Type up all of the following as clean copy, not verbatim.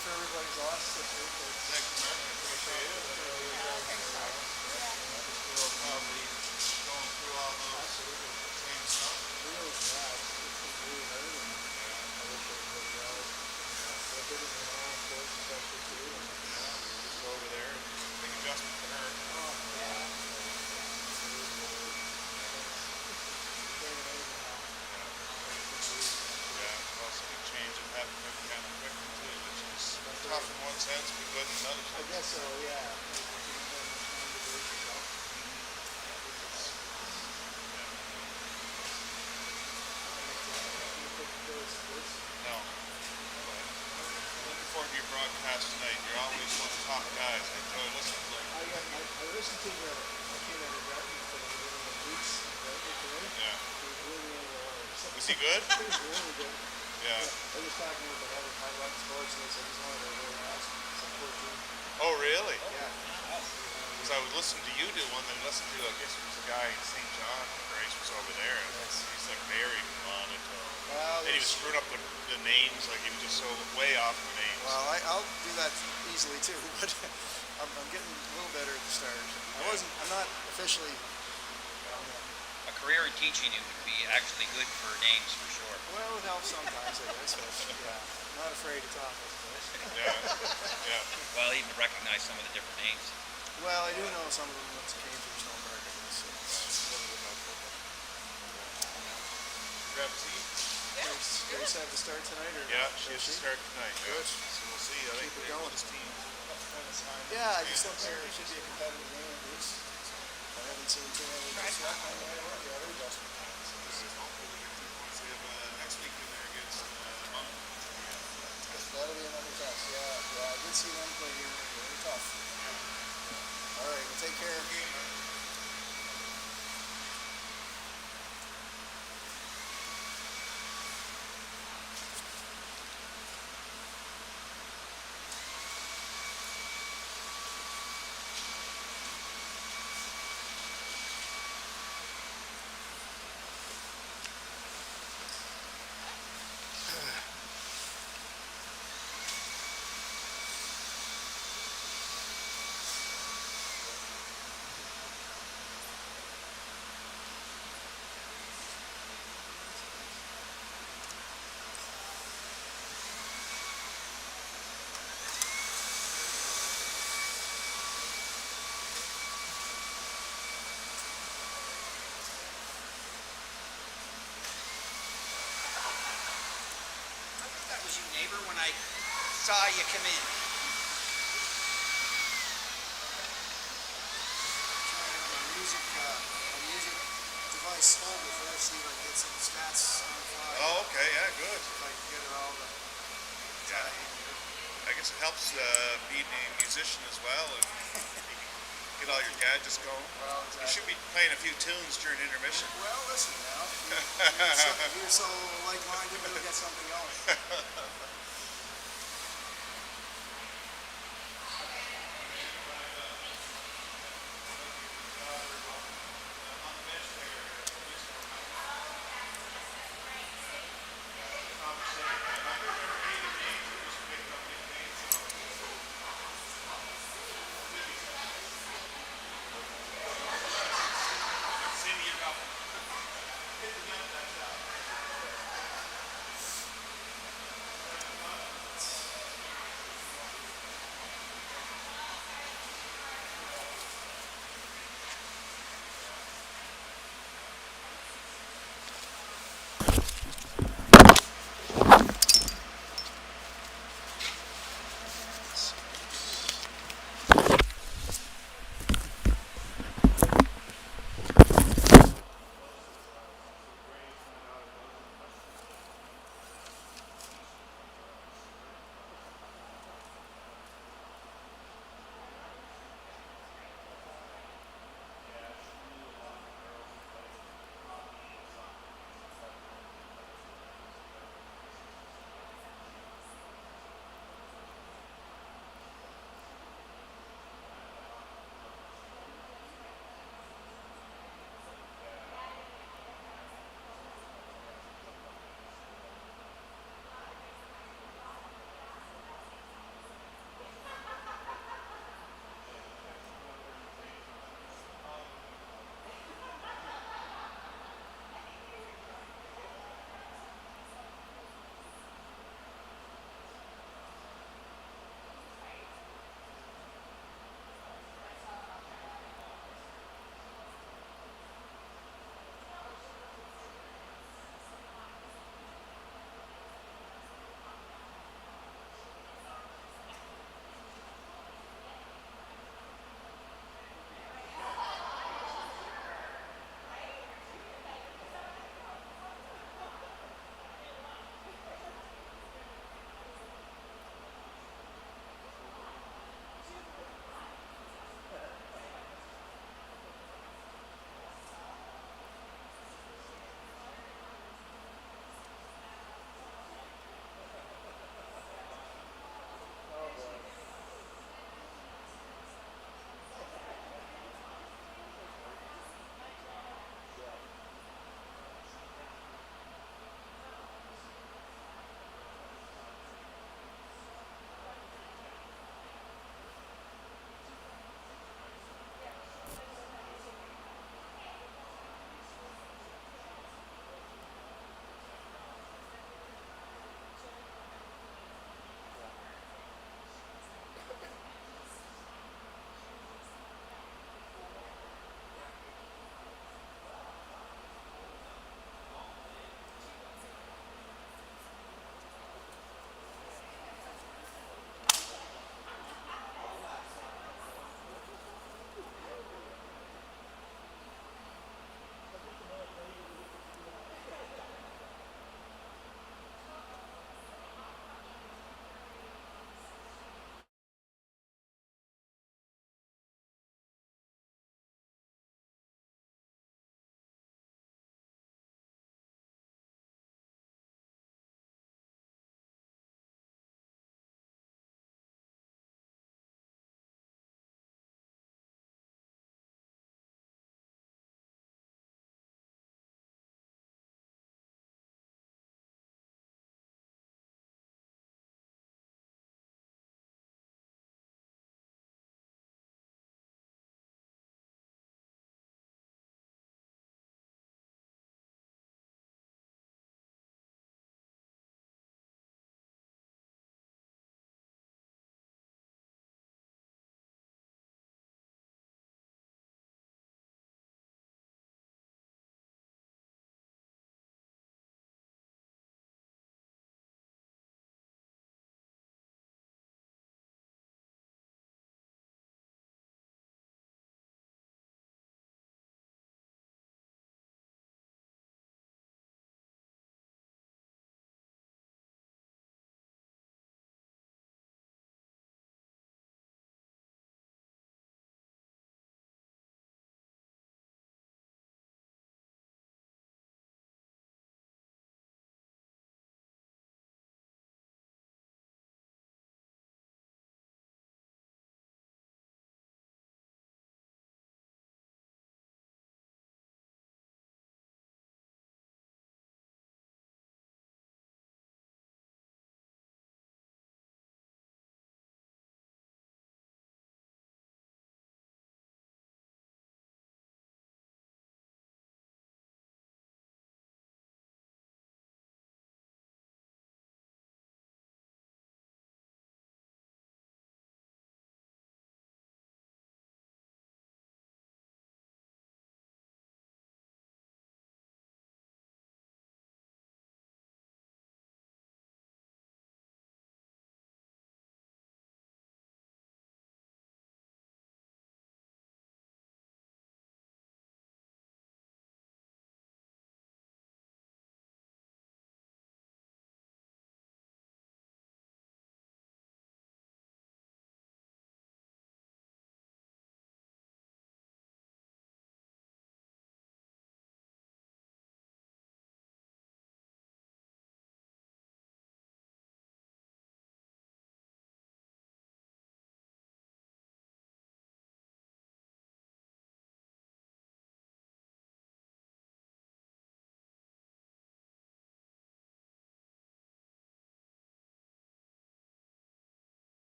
for everybody's loss this week. Thanks, Mark. I appreciate it. We'll probably going through all those same stuff. Really bad. It's been really hard, and I wish everybody else. They're hitting their own course, especially too. And Just go over there and make adjustment for her. oh, yeah. Yeah, also good change of having them kind of quick too, which is tough in one sense, but good in another I sense. guess so, yeah. No. Looking forward to your broadcast tonight. You're always one of the top guys. I enjoy listening to you. I listened to the garden for the weeks today. Yeah. He was really Was he good? he was really good. Yeah. I was talking with the head of High Rock Sports, and they said he's one of their really awesome. He's like 14. Oh, really? Yeah. Because I was listening to you do one, then listened to, I guess it was a guy in St. John, Grace was over there, and he's like married on it. Well, And he was screwing up the names, like he was just so way off the names. well, I'll do that easily too, but I'm getting a little better at the start. I'm not officially. A career in teaching it would be actually good for names for sure. Well, it helps sometimes, I guess. But, yeah, not afraid to talk, I suppose. Yeah, yeah. Well, even to recognize some of the different names. Well, I do know some of them once came to Stoneberg, I guess. So it's a little bit helpful. Grab a seat? Grace have to start tonight, or Yeah, she has to start tonight. Good. So we'll see. I think Keep it they're going. this team. Yeah, I just look there. It should be a competitive game, at least. I haven't seen too many. Hopefully we get 2 points. We have next week in there against Monk. That'll be another test. Yeah. I did see them play here. Very tough. All right. Well, take care. That was you, neighbor, when I saw you come in. Trying on my music device folder first, see if I can get some stats on the fly. Oh, okay. Yeah, good. If I can get it all to Yeah. tie in here. I guess it helps being a musician as well and get all your gadgets going. Well, You should be playing a few tunes during intermission. Well, listen now. If you're so like-minded, we'll get something going.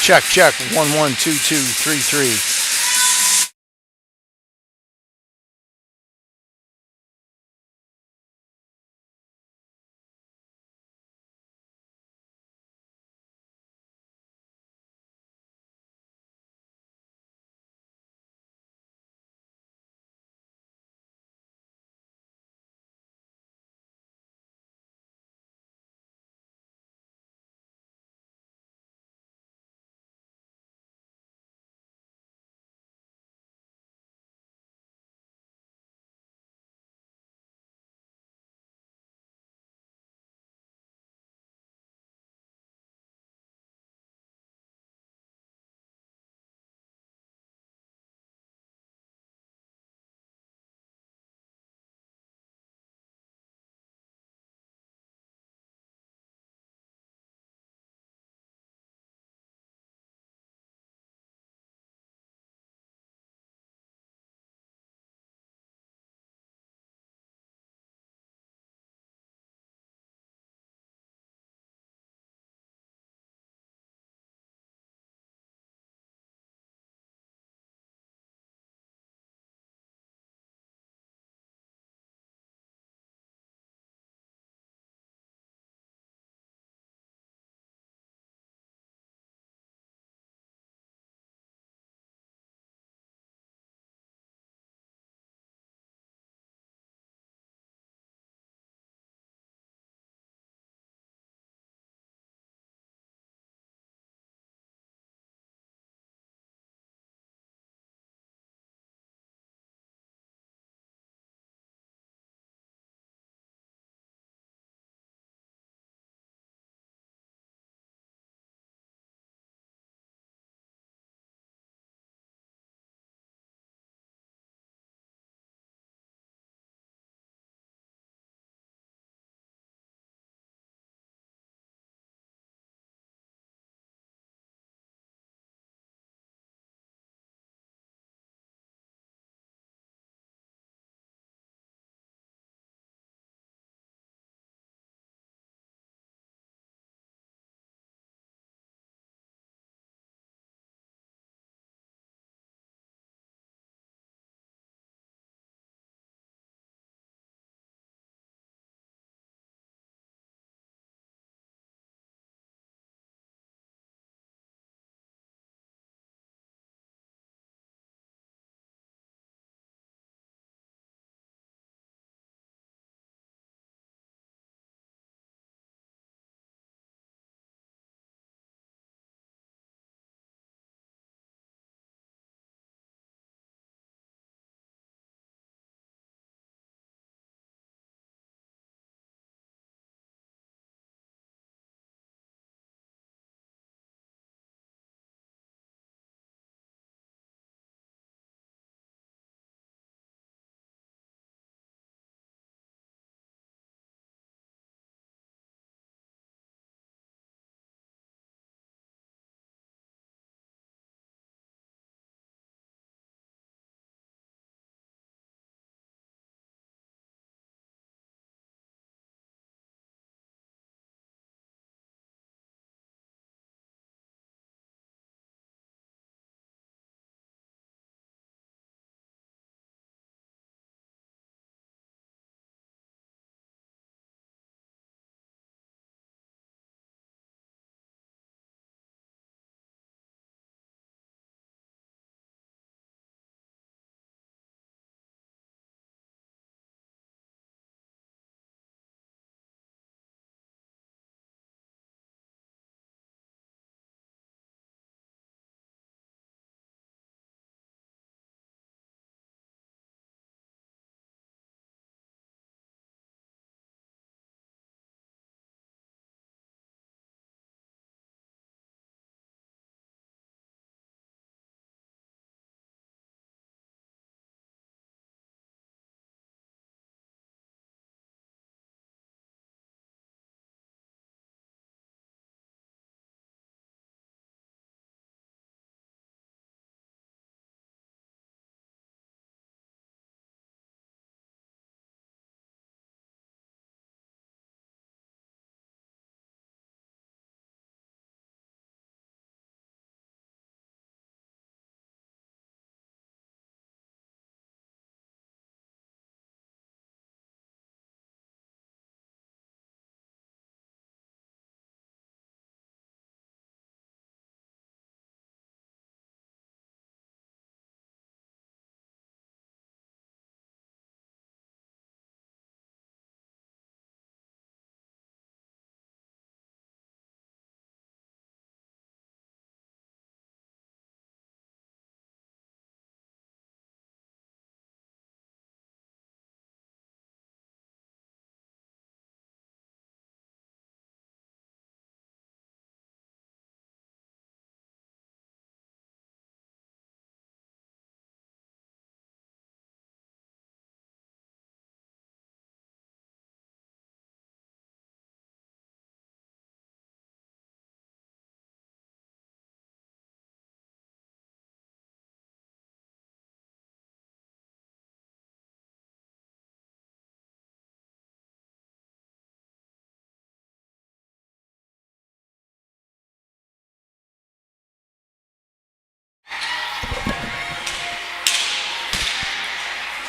Check 112233.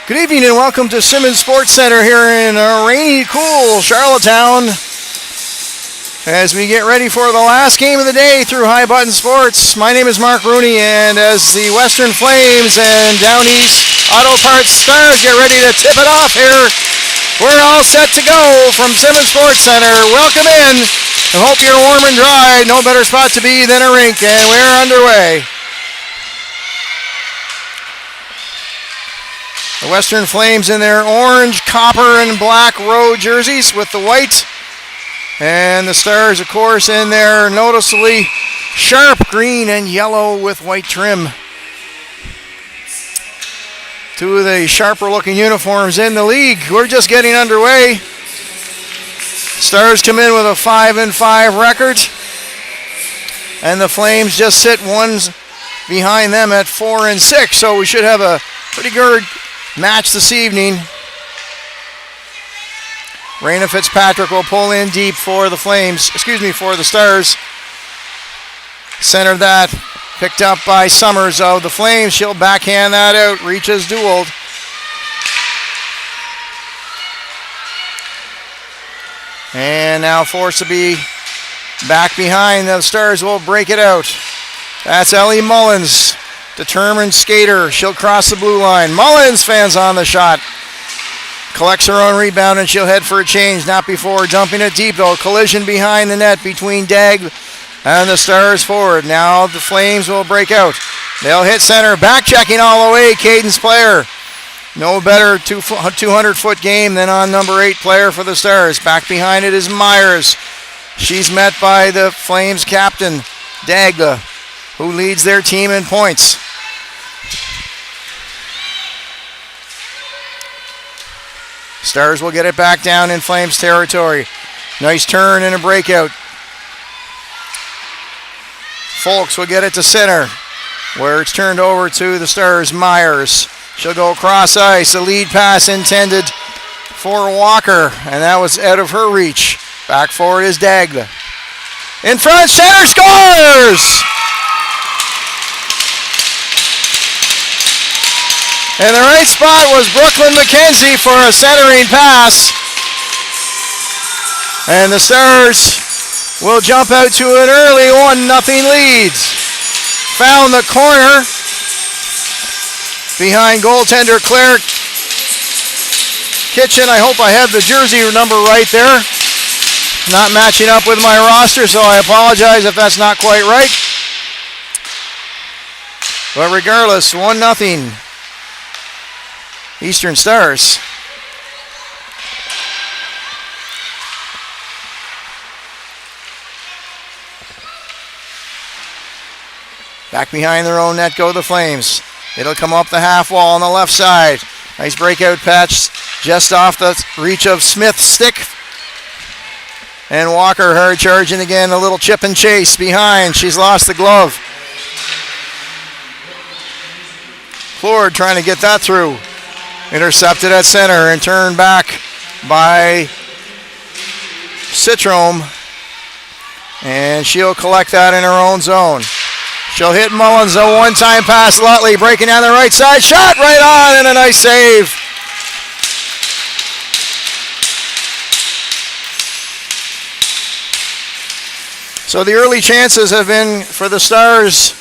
Good evening and welcome to Simmons Sports Center here in rainy, cool Charlottetown as we get ready for the last game of the day through High Button Sports. My name is Mark Rooney, and as the Western Flames and Down East Auto Parts Stars get ready to tip it off here, we're all set to go from Simmons Sports Center. Welcome in. I hope you're warm and dry. No better spot to be than a rink, and we're underway. The Western Flames in their orange, copper, and black road jerseys with the white. And the Stars, of course, in their noticeably sharp green and yellow with white trim. Two of the sharper looking uniforms in the league. We're just getting underway. Stars come in with a 5-5 record. And the Flames just sit ones behind them at 4-6. So we should have a pretty good match this evening. Raina Fitzpatrick will pull in deep for the Flames, for the Stars. Center that, picked up by Summers of the Flames. She'll backhand that out, reaches Duald. And now forced to be back behind. The Stars will break it out. That's Ellie Mullins. Determined skater. She'll cross the blue line. Mullins fans on the shot. Collects her own rebound and she'll head for a change. Not before dumping it deep though. Collision behind the net between Dagg and the Stars forward. Now the Flames will break out. They'll hit center. Back checking all the way. Cadence player. No better 200-foot game than on number 8 player for the Stars. Back behind it is Myers. She's met by the Flames captain, Dagg, who leads their team in points. Stars will get it back down in Flames territory. Nice turn and a breakout. Folks will get it to center, where it's turned over to the Stars. Myers. She'll go across ice. A lead pass intended for Walker, and that was out of her reach. Back forward is Dagg. In front, center scores! And the right spot was Brooklyn McKenzie for a centering pass. And the Stars will jump out to an early 1-0 lead. Found the corner behind goaltender Claire Kitchen. I hope I have the jersey number right there. Not matching up with my roster, so I apologize if that's not quite right. But regardless, 1-0. Eastern Stars. Back behind their own net go the Flames. It'll come up the half wall on the left side. Nice breakout patch just off the reach of Smith's stick. And Walker hard charging again. A little chip and chase behind. She's lost the glove. Plord trying to get that through. Intercepted at center and turned back by Citrome. And she'll collect that in her own zone. She'll hit Mullins, a one-time pass. Lutley breaking down the right side. Shot right on and a nice save. So the early chances have been for the Stars.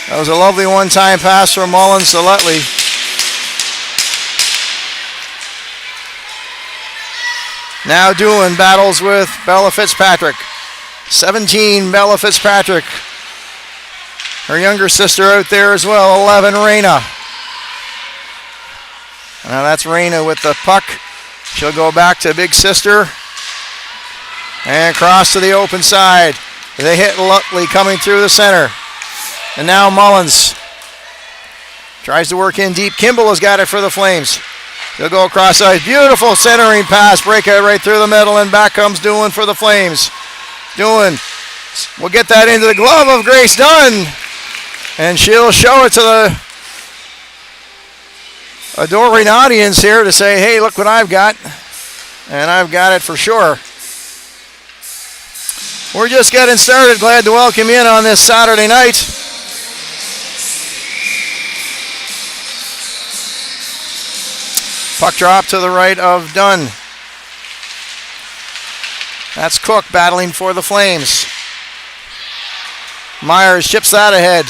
That was a lovely one-time pass from Mullins to Lutley. Now Doolin battles with Bella Fitzpatrick. 17, Bella Fitzpatrick. Her younger sister out there as well, 11, Raina. Now that's Raina with the puck. She'll go back to big sister. And cross to the open side. They hit Lutley coming through the center. And now Mullins tries to work in deep. Kimball has got it for the Flames. He'll go across ice. Beautiful centering pass. Breakout right through the middle. And back comes Doolin for the Flames. Doolin will get that into the glove of Grace Dunn. And she'll show it to the adoring audience here to say, hey, look what I've got. And I've got it for sure. We're just getting started. Glad to welcome you in on this Saturday night. Puck drop to the right of Dunn. That's Cook battling for the Flames. Myers chips that ahead,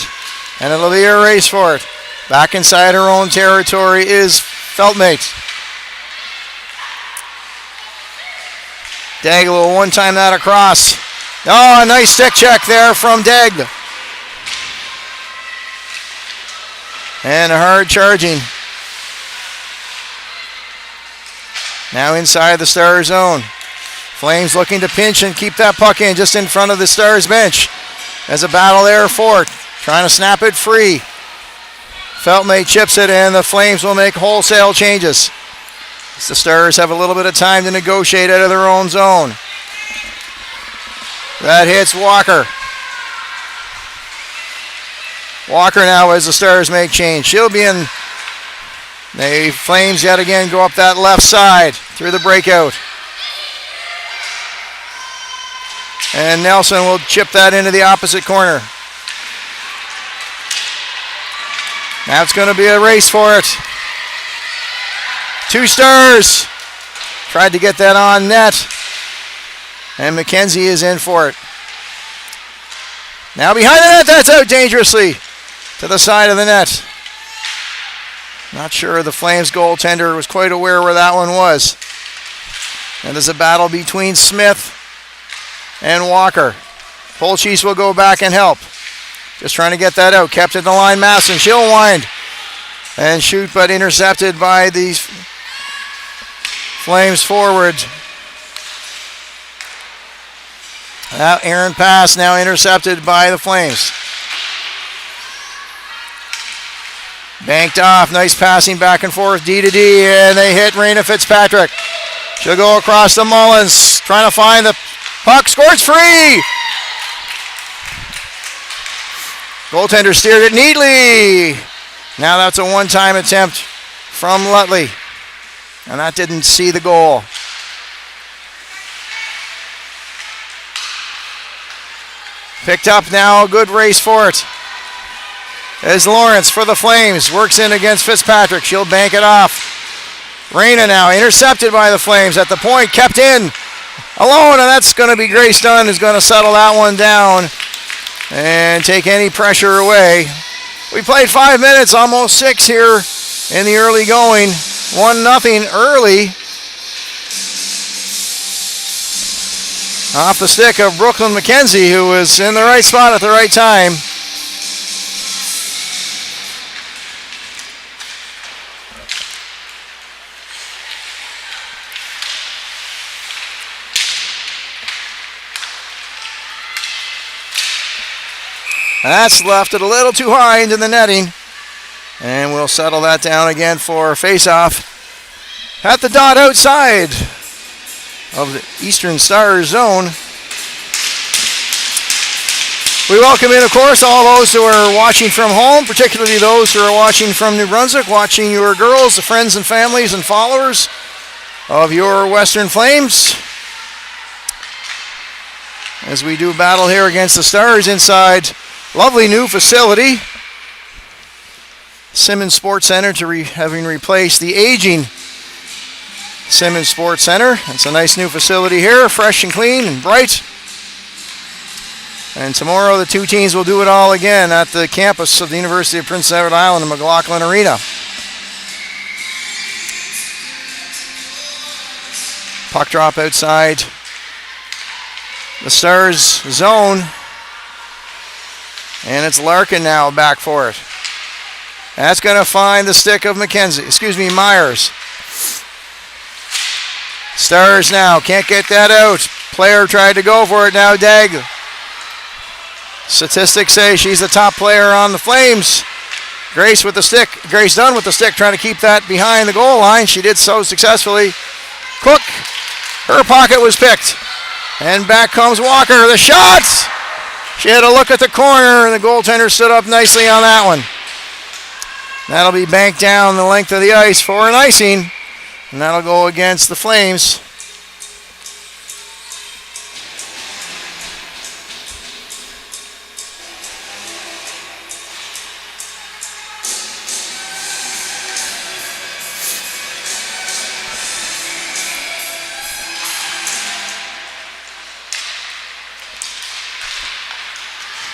and it'll be a race for it. Back inside her own territory is Feltmate. Daigle will one-time that across. Oh, a nice stick check there from Daigle. And a hard charging. Now inside the Stars zone. Flames looking to pinch and keep that puck in just in front of the Stars bench. There's a battle there for it. Trying to snap it free. Feltmate chips it, and the Flames will make wholesale changes. The Stars have a little bit of time to negotiate out of their own zone. That hits Walker. Walker now as the Stars make change. She'll be in. The Flames yet again go up that left side through the breakout. And Nelson will chip that into the opposite corner. Now it's going to be a race for it. Two Stars. Tried to get that on net. And McKenzie is in for it. Now behind the net, that's out dangerously to the side of the net. Not sure the Flames goaltender was quite aware where that one was. And there's a battle between Smith and Walker. Polchis will go back and help. Just trying to get that out. Kept at the line, Masson. She'll wind and shoot, but intercepted by the Flames forward. That errant pass now intercepted by the Flames. Banked off. Nice passing back and forth. D to D, and they hit Raina Fitzpatrick. She'll go across to Mullins. Trying to find the puck. Scores free. Goaltender steered it neatly. Now that's a one-time attempt from Lutley. And that didn't see the goal. Picked up now, a good race for it. As Lawrence for the Flames works in against Fitzpatrick. She'll bank it off. Raina now intercepted by the Flames at the point, kept in alone, and that's going to be Grace Dunn who's going to settle that one down and take any pressure away. We played 5 minutes, almost 6 here in the early going. 1-0 early. Off the stick of Brooklyn McKenzie, who was in the right spot at the right time. That's left it a little too high into the netting. And we'll settle that down again for face-off at the dot outside of the Eastern Stars zone. We welcome in, of course, all those who are watching from home, particularly those who are watching from New Brunswick, watching your girls, the friends and families and followers of your Western Flames, as we do battle here against the Stars inside lovely new facility, Simmons Sports Center, having replaced the aging Simmons Sports Center. It's a nice new facility here, fresh and clean and bright. And tomorrow the two teams will do it all again at the campus of the University of Prince Edward Island in McLaughlin Arena. Puck drop outside the Stars zone. And it's Larkin now back for it. That's going to find the stick of Myers. Stars now, can't get that out. Player tried to go for it now, Daigle. Statistics say she's the top player on the Flames. Grace Dunn with the stick, trying to keep that behind the goal line. She did so successfully. Cook, her pocket was picked. And back comes Walker, the shot! She had a look at the corner, and the goaltender stood up nicely on that one. That'll be banked down the length of the ice for an icing, and that'll go against the Flames.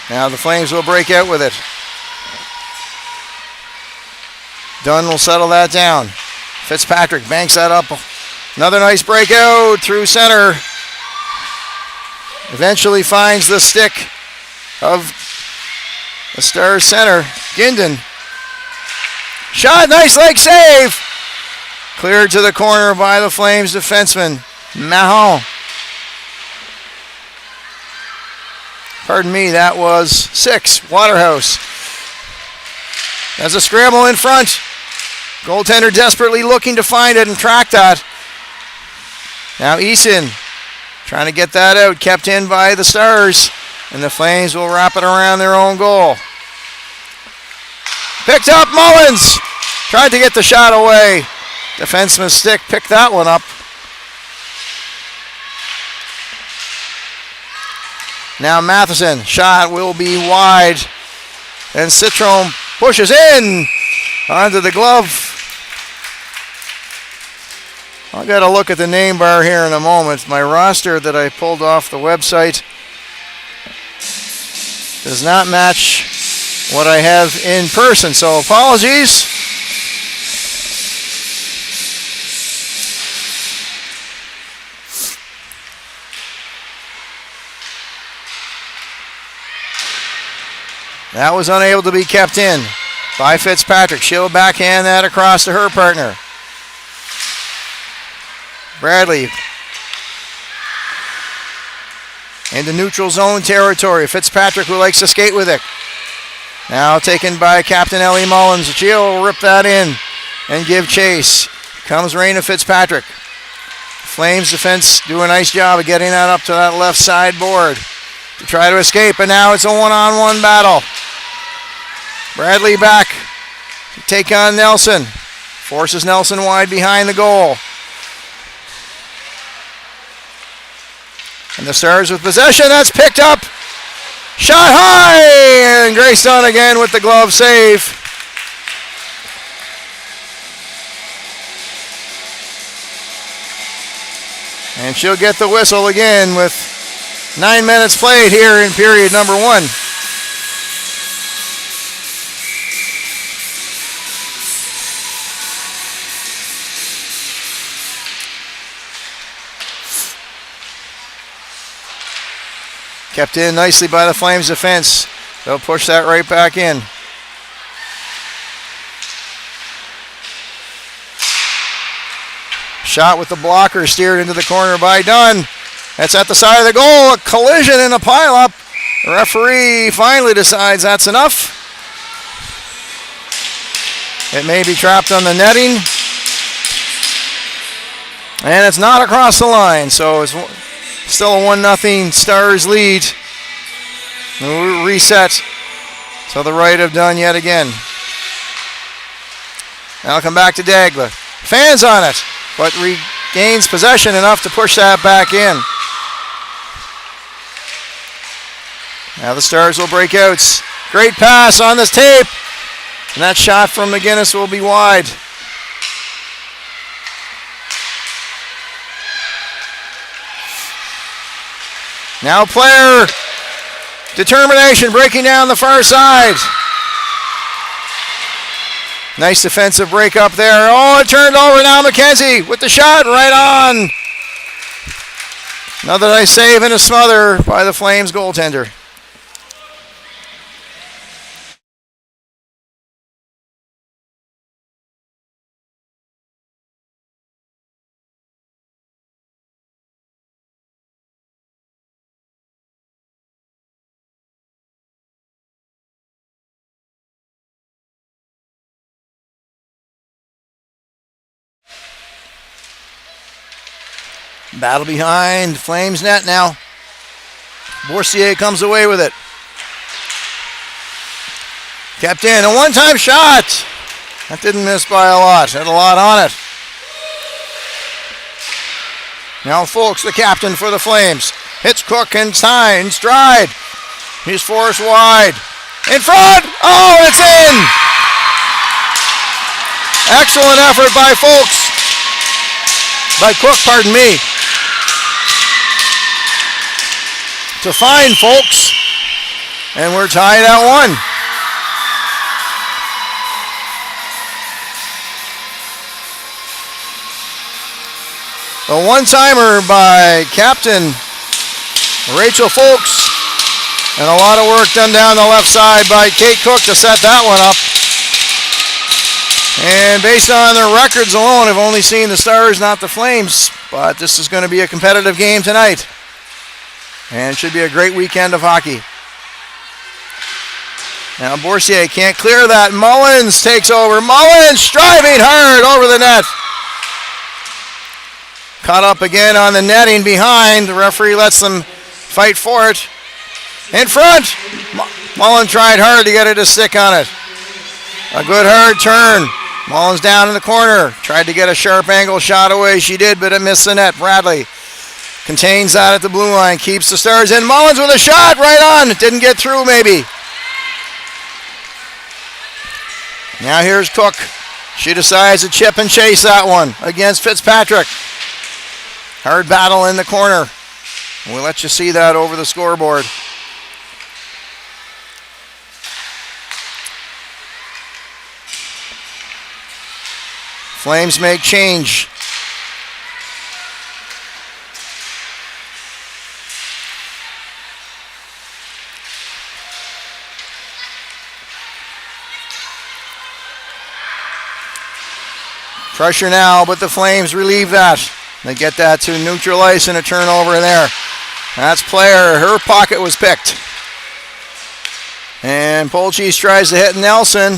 Now the Flames will break out with it. Dunn will settle that down. Fitzpatrick banks that up. Another nice breakout through center. Eventually finds the stick of the Stars center, Ginden. Shot, nice leg save. Cleared to the corner by the Flames defenseman, Mahon. Pardon me, that was 6, Waterhouse. There's a scramble in front. Goaltender desperately looking to find it and track that. Now Eason trying to get that out, kept in by the Stars, and the Flames will wrap it around their own goal. Picked up, Mullins tried to get the shot away. Defenseman's stick picked that one up. Now Matheson, shot will be wide. And Citrome pushes in onto the glove. I'll get a look at the name bar here in a moment. My roster that I pulled off the website does not match what I have in person, so apologies. That was unable to be kept in by Fitzpatrick. She'll backhand that across to her partner. Bradley into neutral zone territory. Fitzpatrick, who likes to skate with it. Now taken by Captain Ellie Mullins. She'll rip that in and give chase. Comes Raina Fitzpatrick. Flames defense do a nice job of getting that up to that left side board to try to escape, and now it's a one-on-one battle. Bradley back to take on Nelson. Forces Nelson wide behind the goal. And the Stars with possession. That's picked up. Shot high! And Grace Dunn again with the glove save. And she'll get the whistle again with 9 minutes played here in period number 1. Kept in nicely by the Flames defense. They'll push that right back in. Shot with the blocker steered into the corner by Dunn. That's at the side of the goal. A collision and a pileup. The referee finally decides that's enough. It may be trapped on the netting. And it's not across the line, so it's still a 1-0 Stars lead. We'll reset to the right of Dunn yet again. Now I'll come back to Dagba. Fans on it, but regains possession enough to push that back in. Now the Stars will break out. Great pass on this tape. And that shot from McGinnis will be wide. Now player determination breaking down the far side. Nice defensive break up there. Oh, it turned over now. McKenzie with the shot right on. Another nice save and a smother by the Flames goaltender. Battle behind Flames net now. Boursier comes away with it. Kept in. A one-time shot. That didn't miss by a lot. Had a lot on it. Now Folks, the captain for the Flames. Hits Cook and Stein. Stride. He's forced wide. In front. Oh, it's in. Excellent effort by Folks. By Cook, pardon me. To find Folks. And we're tied at 1. A one-timer by Captain Rachel Folks. And a lot of work done down the left side by Kate Cook to set that one up. And based on their records alone, I've only seen the Stars, not the Flames. But this is going to be a competitive game tonight. And it should be a great weekend of hockey. Now Boursier can't clear that. Mullins takes over. Mullins striving hard over the net. Caught up again on the netting behind. The referee lets them fight for it. In front. Mullins tried hard to get it to stick on it. A good hard turn. Mullins down in the corner. Tried to get a sharp angle shot away. She did, but it missed the net. Bradley contains that at the blue line. Keeps the Stars in. Mullins with a shot right on. It didn't get through maybe. Now here's Cook. She decides to chip and chase that one against Fitzpatrick. Hard battle in the corner. We'll let you see that over the scoreboard. Flames make change. Pressure now, but the Flames relieve that. They get that to neutral ice and a turnover in there. That's player. Her pocket was picked. And Polchis tries to hit Nelson.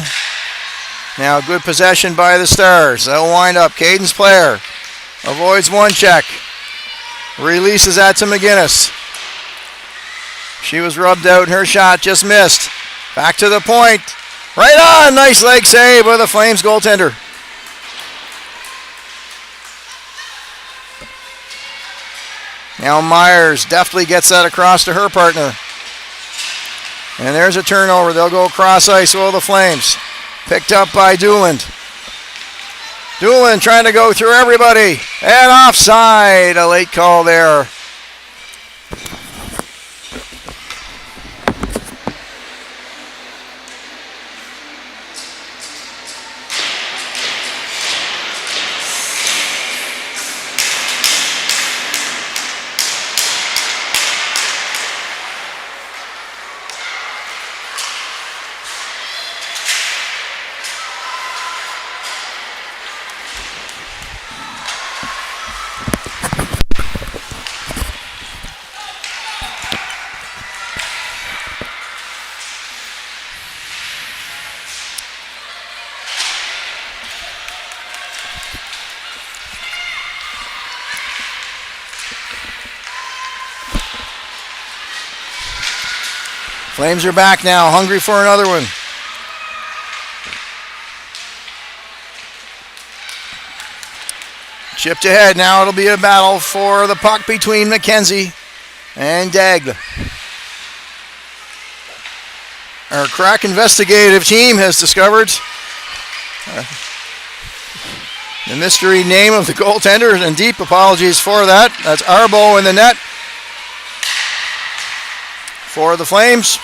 Now good possession by the Stars. They'll wind up. Caden's player avoids one check. Releases that to McGinnis. She was rubbed out and her shot just missed. Back to the point. Right on. Nice leg save by the Flames goaltender. Now Myers deftly gets that across to her partner. And there's a turnover. They'll go cross ice, will the Flames. Picked up by Dooland. Dooland trying to go through everybody. And offside. A late call there. Flames are back now, hungry for another one. Chipped ahead, now it'll be a battle for the puck between McKenzie and Daigle. Our crack investigative team has discovered the mystery name of the goaltender, and deep apologies for that. That's Arbo in the net for the Flames.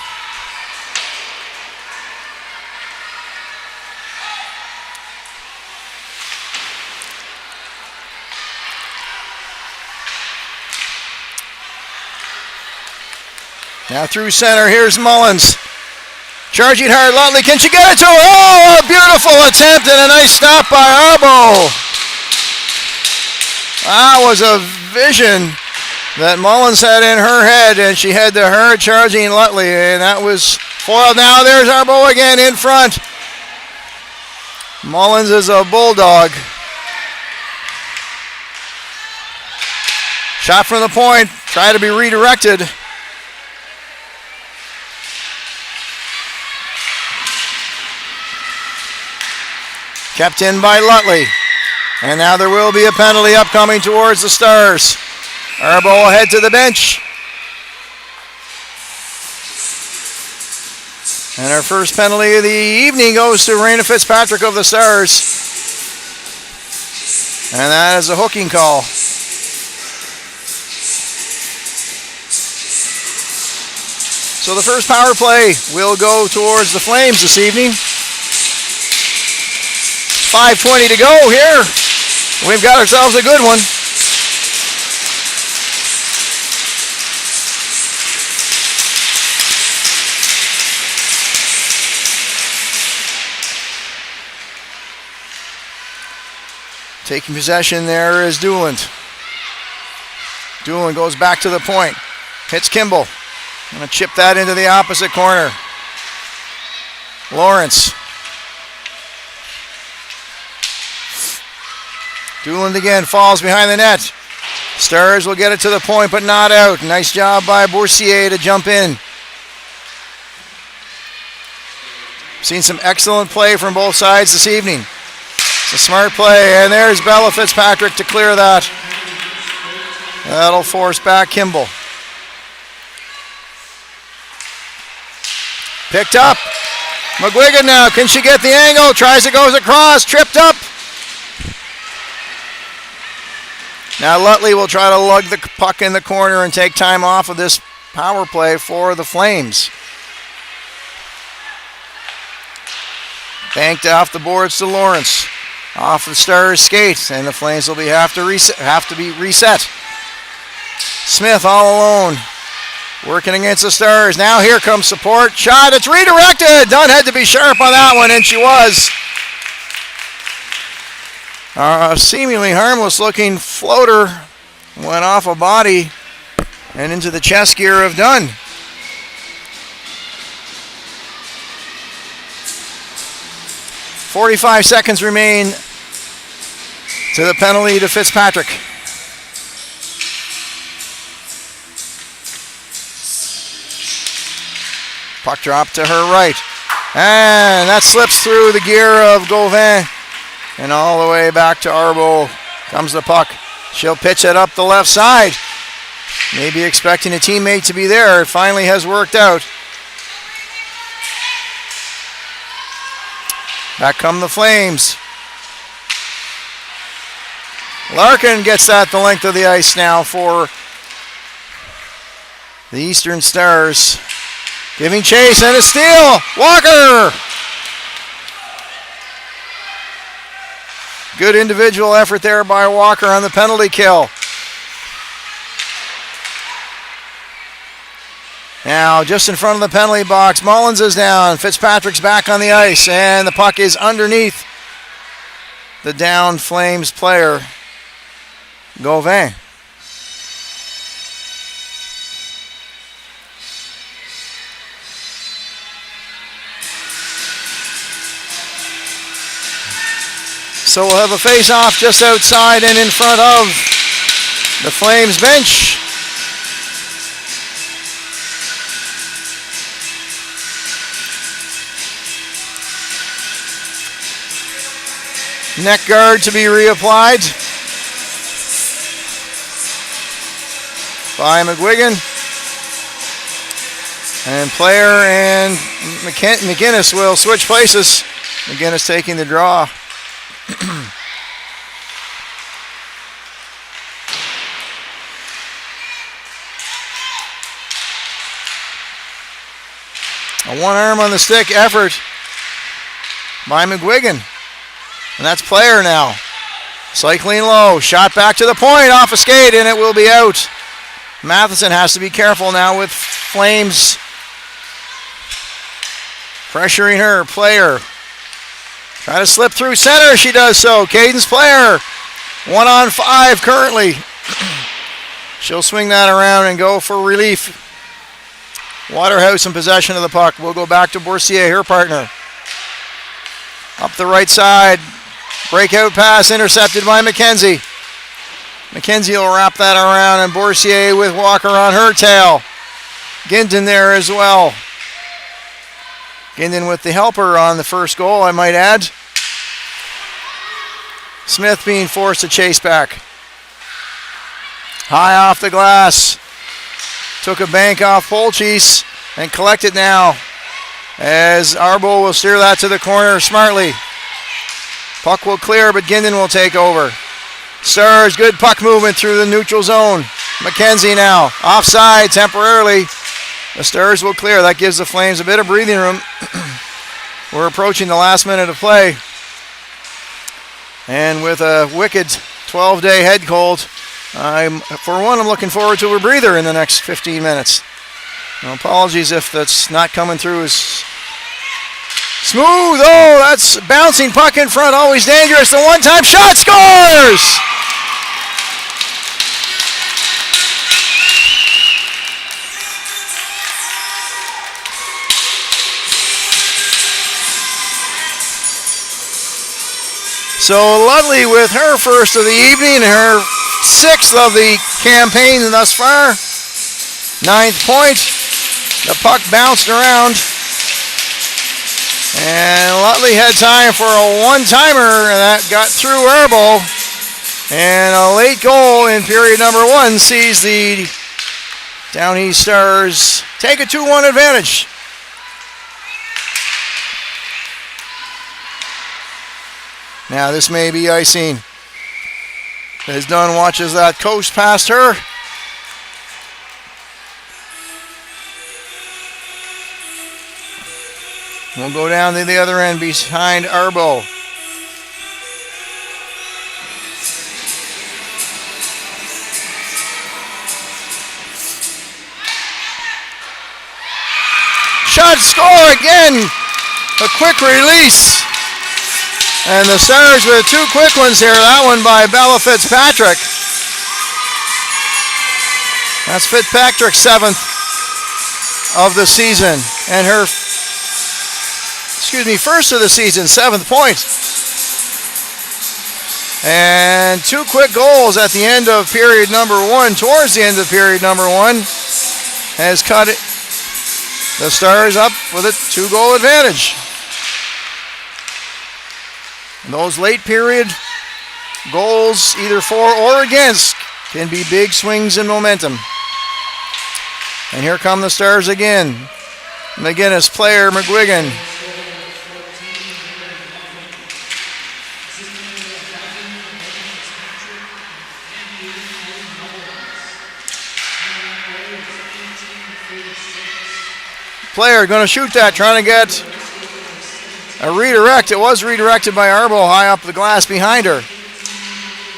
Now through center, here's Mullins. Charging hard, Lutley, can she get it to her? Oh, a beautiful attempt and a nice stop by Arbo. That was a vision that Mullins had in her head, and she had the hard charging Lutley, and that was foiled. Now there's Arbo again in front. Mullins is a bulldog. Shot from the point, try to be redirected. Kept in by Lutley. And now there will be a penalty upcoming towards the Stars. Arbo head to the bench. And our first penalty of the evening goes to Raina Fitzpatrick of the Stars. And that is a hooking call. So So the first power play will go towards the Flames this evening. 5:20 to go here. We've got ourselves a good one. Taking possession there is Dooland. Dooland goes back to the point. Hits Kimball. Gonna chip that into the opposite corner. Lawrence. Dooland again falls behind the net. Stars will get it to the point, but not out. Nice job by Boursier to jump in. Seen some excellent play from both sides this evening. It's a smart play, and there's Bella Fitzpatrick to clear that. That'll force back Kimball. Picked up. McGuigan now. Can she get the angle? Tries it, goes across. Tripped up. Now Lutley will try to lug the puck in the corner and take time off of this power play for the Flames. Banked off the boards to Lawrence. Off the Stars' skate, and the Flames will have to be reset. Smith all alone, working against the Stars. Now here comes support. Shot, it's redirected. Dunn had to be sharp on that one, and she was. A seemingly harmless looking floater went off a body and into the chest gear of Dunn. .45 seconds remain to the penalty to Fitzpatrick. Puck drop to her right. And that slips through the gear of Gauvin. And all the way back to Arbo comes the puck. She'll pitch it up the left side. Maybe expecting a teammate to be there. It finally has worked out. Back come the Flames. Larkin gets that the length of the ice now for the Eastern Stars. Giving chase and a steal. Walker! Good individual effort there by Walker on the penalty kill. Now, just in front of the penalty box, Mullins is down. Fitzpatrick's back on the ice, and the puck is underneath the downed Flames player, Gauvin. So we'll have a face-off just outside and in front of the Flames bench. Neck guard to be reapplied by McGuigan. And player and McGinnis will switch places. McGinnis taking the draw. A one arm on the stick effort by McGuigan. And that's player now. Cycling low. Shot back to the point off a skate, and it will be out. Matheson has to be careful now with Flames pressuring her. Player. Try to slip through center. She does so. Cadence Player. 1-on-5 currently. She'll swing that around and go for relief. Waterhouse in possession of the puck. We'll go back to Boursier, her partner. Up the right side. Breakout pass intercepted by McKenzie. McKenzie will wrap that around, and Boursier with Walker on her tail. Ginton there as well. Ginton with the helper on the first goal, I might add. Smith being forced to chase back. High off the glass. Took a bank off Polchis and collected now as Arbo will steer that to the corner smartly. Puck will clear, but Ginton will take over. Stars, good puck movement through the neutral zone. McKenzie now, offside temporarily. The Stars will clear. That gives the Flames a bit of breathing room. We're approaching the last minute of play. And with a wicked 12-day head cold, I'm looking forward to a breather in the next 15 minutes. Now, apologies if that's not coming through as smooth. Oh, that's bouncing puck in front, always dangerous. The one-time shot, scores! So Ludley with her first of the evening, her sixth of the campaign thus far. 9th point. The puck bounced around. And Ludley had time for a one-timer, and that got through Arbo. And a late goal in period number 1 sees the Down East Stars take a 2-1 advantage. Now this may be icing. As Dunn watches that coast past her. We'll go down to the other end behind Arbo. Shot, score again. A quick release. And the Stars with 2 quick ones here. That one by Bella Fitzpatrick. That's Fitzpatrick's 7th of the season. And her, first of the season, 7th point. And 2 quick goals at the end of period number 1, towards the end of period number 1, has cut it, the Stars up with a 2-goal advantage. And those late period goals, either for or against, can be big swings in momentum. And here come the Stars again. McGinnis, player, McGuigan. Player going to shoot that, trying to get a redirect. It was redirected by Arbo high up the glass behind her.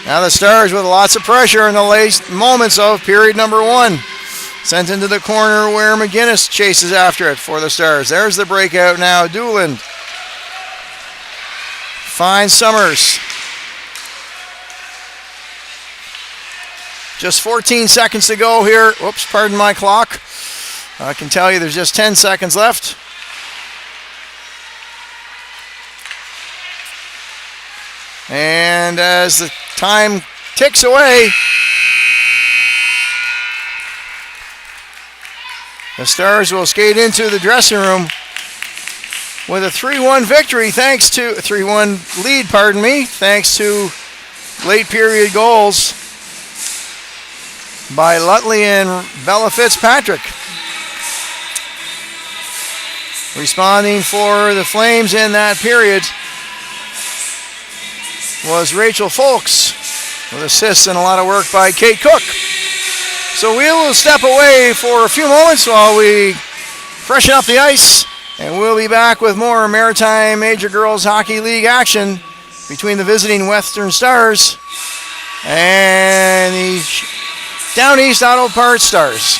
Now the Stars with lots of pressure in the late moments of period number 1. Sent into the corner where McGinnis chases after it for the Stars. There's the breakout now. Dooland finds Summers. Just 14 seconds to go here. Whoops, pardon my clock. I can tell you there's just 10 seconds left. And as the time ticks away, the Stars will skate into the dressing room with a 3-1 victory, 3-1 lead, thanks to late period goals by Lutley and Bella Fitzpatrick. Responding for the Flames in that period was Rachel Folks with assists and a lot of work by Kate Cook. So we will step away for a few moments while we freshen up the ice, and we'll be back with more Maritime Major Girls Hockey League action between the visiting Western Stars and the Down East Auto Parts Stars.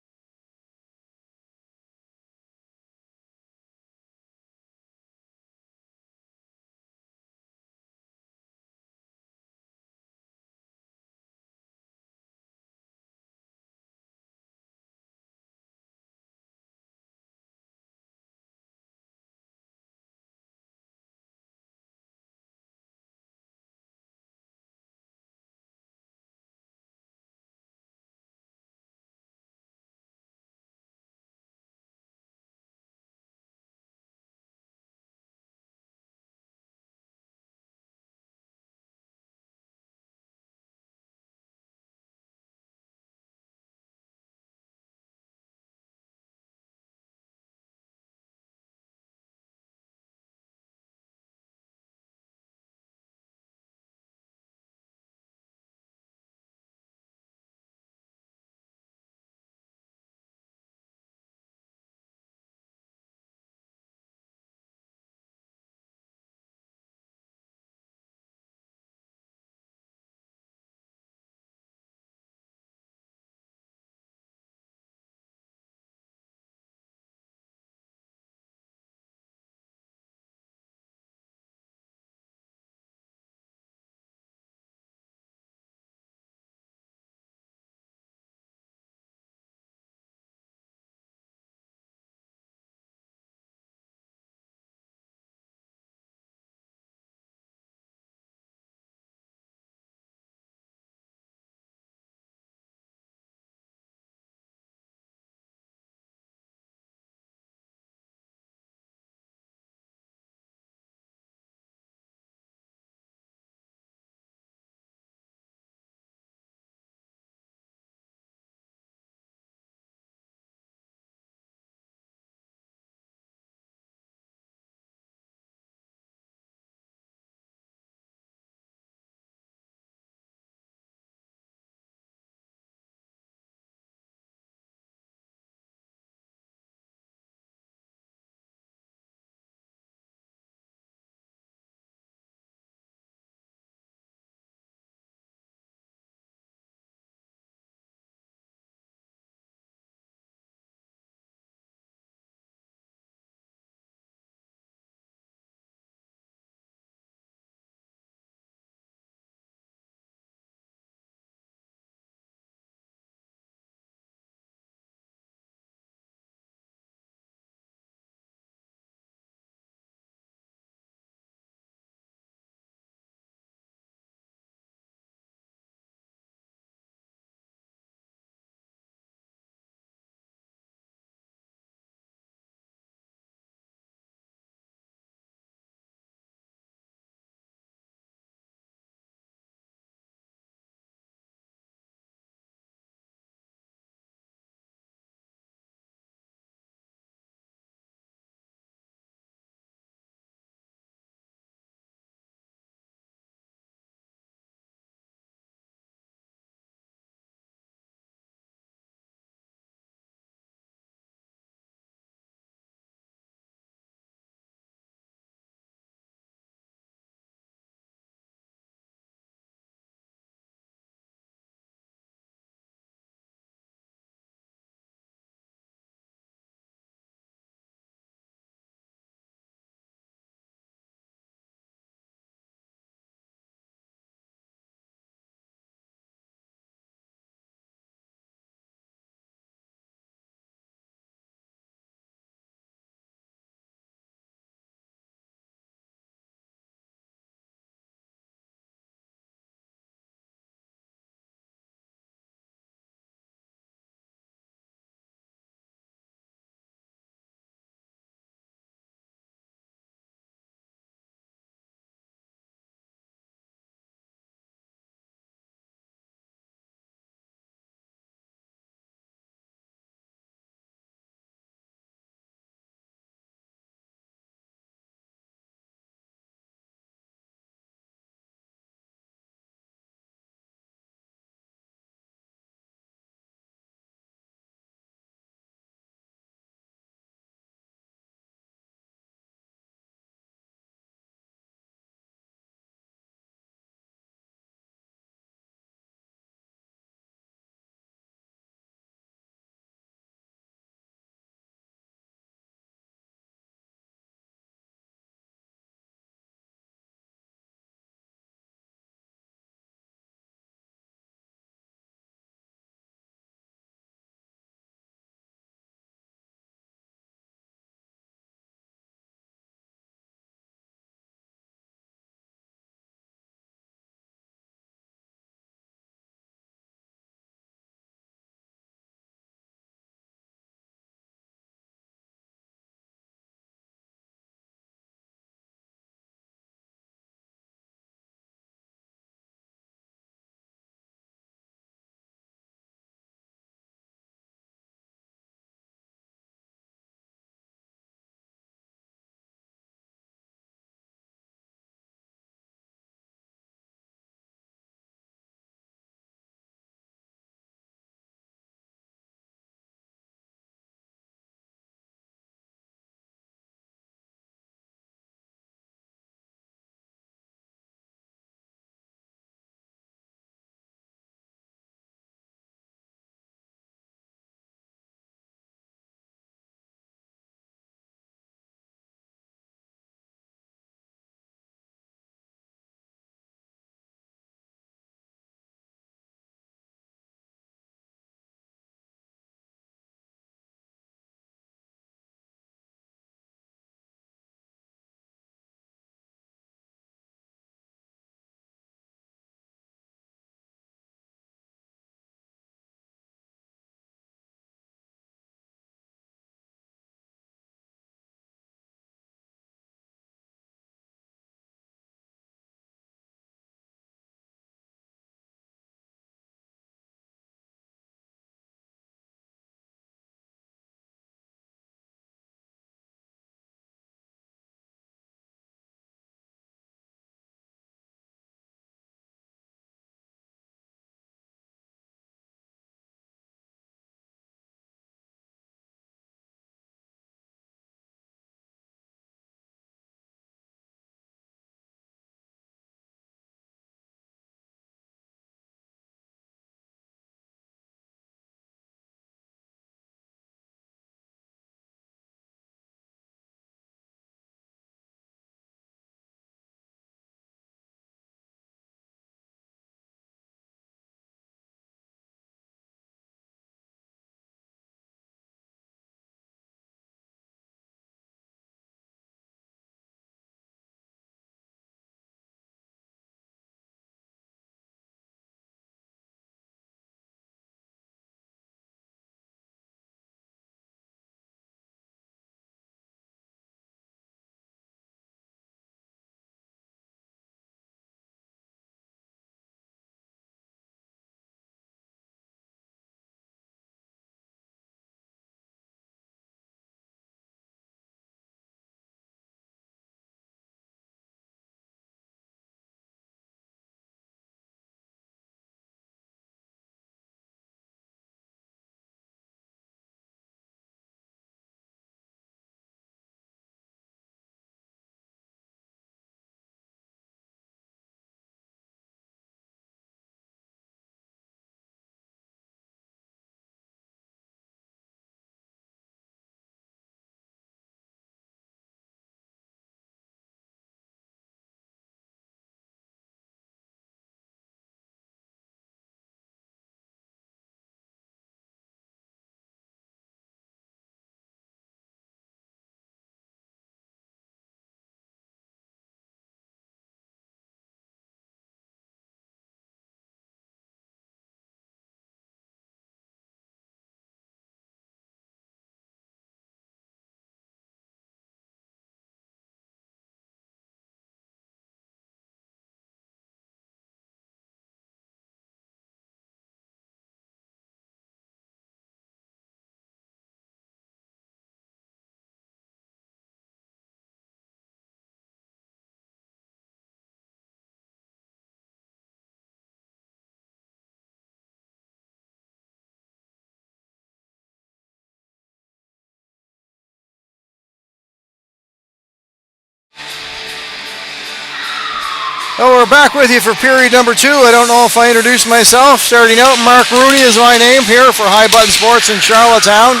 Well, we're back with you for period number 2. I don't know if I introduced myself. Starting out, Mark Rooney is my name here for High Button Sports in Charlottetown.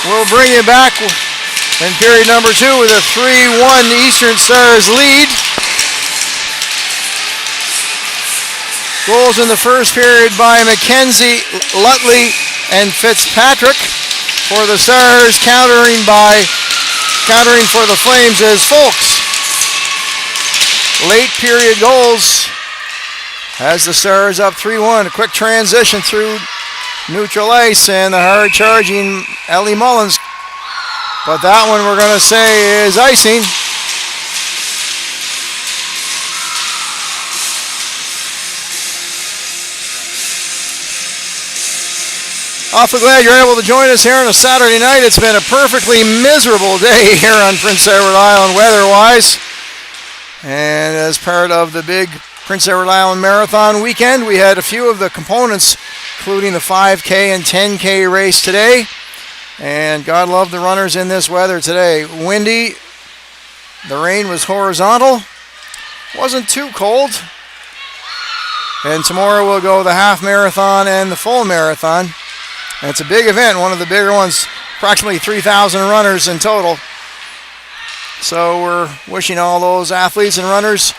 We'll bring you back in period number 2 with a 3-1 Eastern Stars lead. Goals in the first period by McKenzie, Lutley, and Fitzpatrick. For the Stars, countering for the Flames is Folks. Late period goals has the Stars up 3-1. A quick transition through neutral ice and the hard charging Ellie Mullins. But that one we're going to say is icing. Awfully glad you're able to join us here on a Saturday night. It's been a perfectly miserable day here on Prince Edward Island weather-wise. And as part of the big Prince Edward Island Marathon weekend, we had a few of the components, including the 5K and 10K race today. And God love the runners in this weather today. Windy, the rain was horizontal, wasn't too cold. And tomorrow we'll go the half marathon and the full marathon. And it's a big event, one of the bigger ones, approximately 3,000 runners in total. So we're wishing all those athletes and runners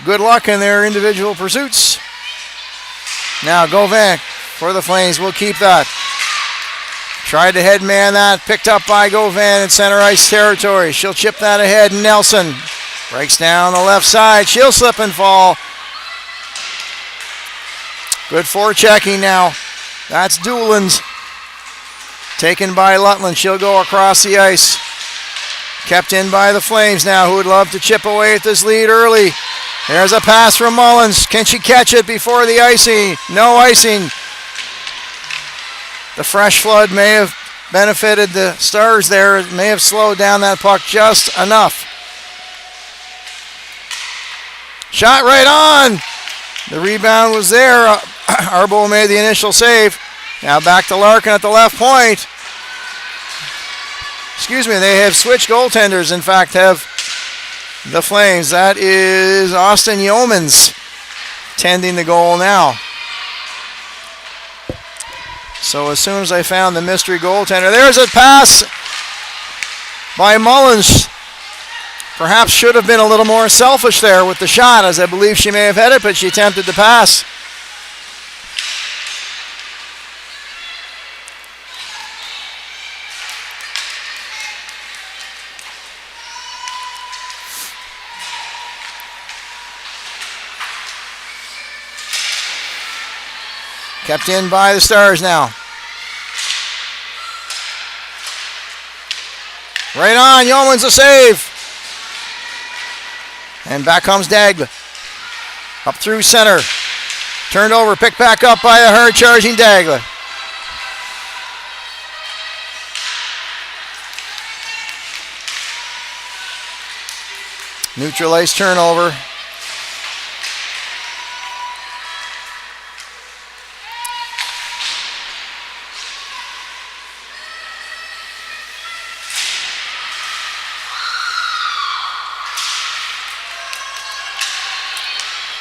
good luck in their individual pursuits. Now Gauvin for the Flames, we'll keep that. Tried to headman that, picked up by Gauvin in center ice territory. She'll chip that ahead, Nelson breaks down the left side, she'll slip and fall. Good forechecking now, that's Dooland. Taken by Lutland, she'll go across the ice. Kept in by the Flames now, who would love to chip away at this lead early. There's a pass from Mullins. Can she catch it before the icing? No icing. The fresh flood may have benefited the Stars there. It may have slowed down that puck just enough. Shot right on. The rebound was there. Arbo made the initial save. Now back to Larkin at the left point. Excuse me, they have switched goaltenders, in fact, have the Flames. That is Austin Yeomans tending the goal now. So as soon as I found the mystery goaltender, there's a pass by Mullins. Perhaps should have been a little more selfish there with the shot, as I believe she may have had it, but she attempted to pass. Kept in by the Stars now. Right on, Yeoman's a save. And back comes Dagla. Up through center. Turned over, picked back up by a hard charging Dagla. Neutral ice turnover.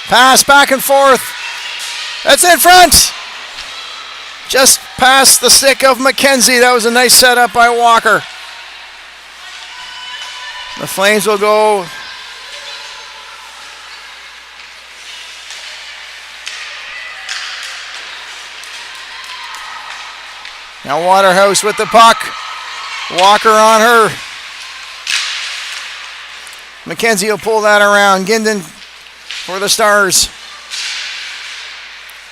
Pass back and forth. That's in front. Just past the stick of McKenzie. That was a nice setup by Walker. The Flames will go. Now Waterhouse with the puck. Walker on her. McKenzie will pull that around. Gindon for the Stars.